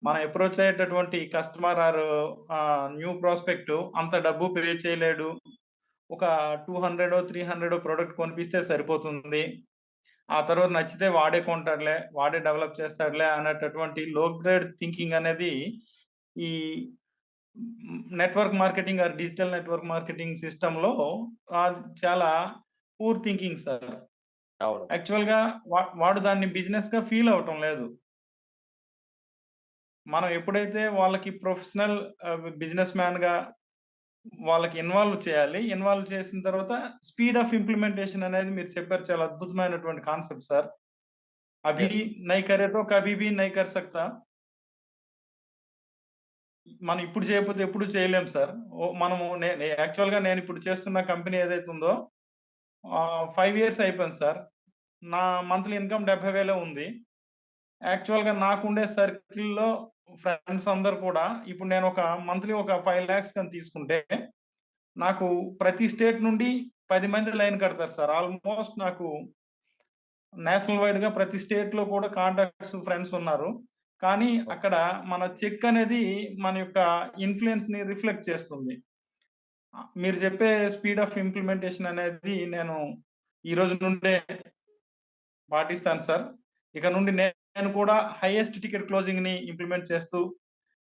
మనం అప్రోచ్ అయ్యేటటువంటి కస్టమర్ న్యూ ప్రాస్పెక్ట్ అంత డబ్బు పే చేయలేడు. ఒక 200 300 ప్రొడక్ట్ కొనిపిస్తే సరిపోతుంది. ఆ తర్వాత నచ్చితే వాడే కొంటాడులే, వాడే డెవలప్ చేస్తాడులే అనేటటువంటి లో గ్రేడ్ థింకింగ్ అనేది ఈ network marketing digital network marketing సిస్టమ్‌లో చాలా పూర్ థింకింగ్ సార్. అవును. యాక్చువల్‌గా వాడు దాన్ని బిజినెస్‌గా ఫీల్ అవ్వటం లేదు. మనం ఎప్పుడైతే వాళ్ళకి ప్రొఫెషనల్ బిజినెస్ మ్యాన్‌గా వాళ్ళకి ఇన్వాల్వ్ చేయాలి. ఇన్వాల్వ్ చేసిన తర్వాత స్పీడ్ ఆఫ్ ఇంప్లిమెంటేషన్ అనేది మీరు చెప్పారు. చాలా అద్భుతమైనటువంటి కాన్సెప్ట్ సార్. అభి యెస్. నై కరే తో కభీ భీ నై కర్ సక్తా. మనం ఇప్పుడు చేయకపోతే ఎప్పుడు చేయలేం సార్. మనము యాక్చువల్‌గా నేనిప్పుడు చేస్తున్న కంపెనీ ఏదైతే ఉందో 5 ఇయర్స్ అయిపోయింది సార్. నా మంత్లీ ఇన్‌కమ్ 70,000 ఉంది. యాక్చువల్‌గా నాకుండే సర్కిల్‌లో ఫ్రెండ్స్ అందరూ కూడా ఇప్పుడు నేను ఒక మంత్లీ ఒక 5 లాక్స్ గాని తీసుకుంటే, నాకు ప్రతి స్టేట్ నుండి 10 మంది లైన్ కడతారు సార్. ఆల్‌మోస్ట్ నాకు నేషనల్ వైడ్‌గా ప్రతి స్టేట్‌లో కూడా కాంటాక్ట్స్, ఫ్రెండ్స్ ఉన్నారు. కానీ అక్కడ మన చెక్ అనేది మన యొక్క ఇన్‌ఫ్లూయెన్స్‌ని రిఫ్లెక్ట్ చేస్తుంది. మీరు చెప్పే స్పీడ్ ఆఫ్ ఇంప్లిమెంటేషన్ అనేది నేను ఈ రోజు నుండే పాటిస్తాను సార్. ఇక నుండి నేను కూడా హైయెస్ట్ టికెట్ క్లోజింగ్‌ని ఇంప్లిమెంట్ చేస్తూ,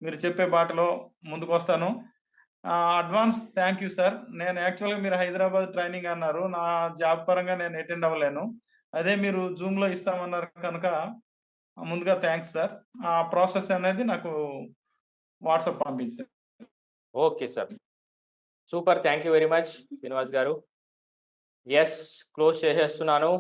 మీరు చెప్పే బాటలో ముందుకొస్తాను. Advance thank you sir. నేను యాక్చువల్‌గా మీరు హైదరాబాద్ ట్రైనింగ్ అన్నారు. నా జాబ్ పరంగా నేను అటెండ్ అవ్వలేను. అదే మీరు జూమ్‌లో ఇస్తామన్నారు కనుక ముందుగా థాంక్స్ సార్. ఆ ప్రాసెస్ అనేది నాకు వాట్సాప్ పంపించండి. Okay sir. Super. Thank you very much Srinivas గారు. యెస్. క్లోజ్ చేసేస్తున్నాను.